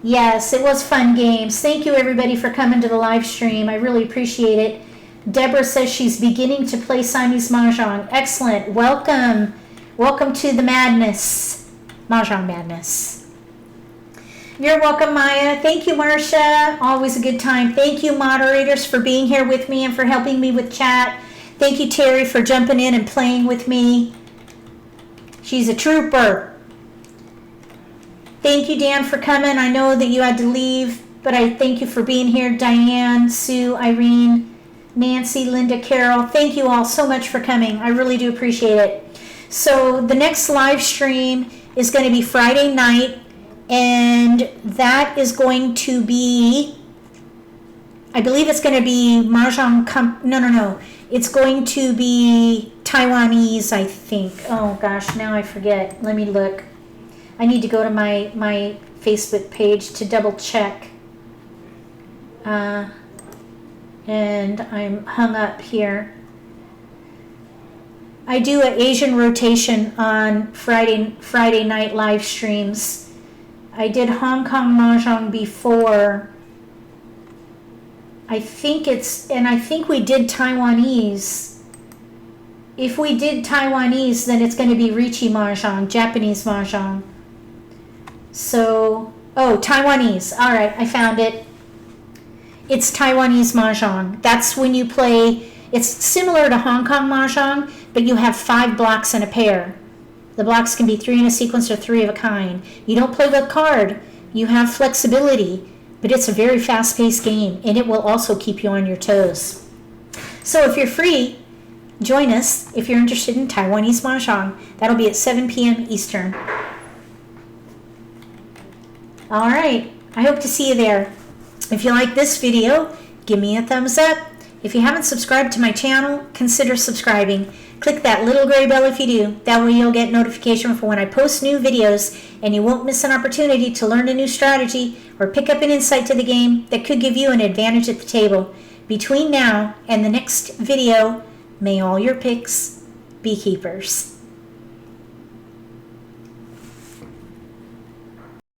Yes, it was fun games. Thank you everybody for coming to the live stream. I really appreciate it. Deborah says she's beginning to play Siamese Mah Jongg. Excellent. Welcome. Welcome to the madness. Mah Jongg madness. You're welcome, Maya. Thank you, Marcia. Always a good time. Thank you, moderators, for being here with me and for helping me with chat. Thank you, Terry, for jumping in and playing with me. She's a trooper. Thank you, Dan, for coming. I know that you had to leave, but I thank you for being here. Diane, Sue, Irene, Nancy, Linda, Carol. Thank you all so much for coming. I really do appreciate it. So the next live stream is going to be Friday night. And that is going to be, I believe it's going to be Mahjong, no. It's going to be Taiwanese, I think. Oh gosh, now I forget. Let me look. I need to go to my Facebook page to double check. And I'm hung up here. I do an Asian rotation on Friday night live streams. I did Hong Kong Mahjong before. I think we did Taiwanese. If we did Taiwanese, then it's going to be Riichi Mahjong, Japanese Mahjong. So, Taiwanese. All right, I found it. It's Taiwanese Mahjong. That's when you play, it's similar to Hong Kong Mahjong, but you have 5 blocks in a pair. The blocks can be 3 in a sequence or 3 of a kind. You don't play with card. You have flexibility, but it's a very fast-paced game, and it will also keep you on your toes. So if you're free, join us if you're interested in Taiwanese Mahjong. That'll be at 7 p.m. Eastern. All right. I hope to see you there. If you like this video, give me a thumbs up. If you haven't subscribed to my channel, consider subscribing. Click that little gray bell if you do. That way you'll get notification for when I post new videos, and you won't miss an opportunity to learn a new strategy or pick up an insight to the game that could give you an advantage at the table. Between now and the next video, may all your picks be keepers.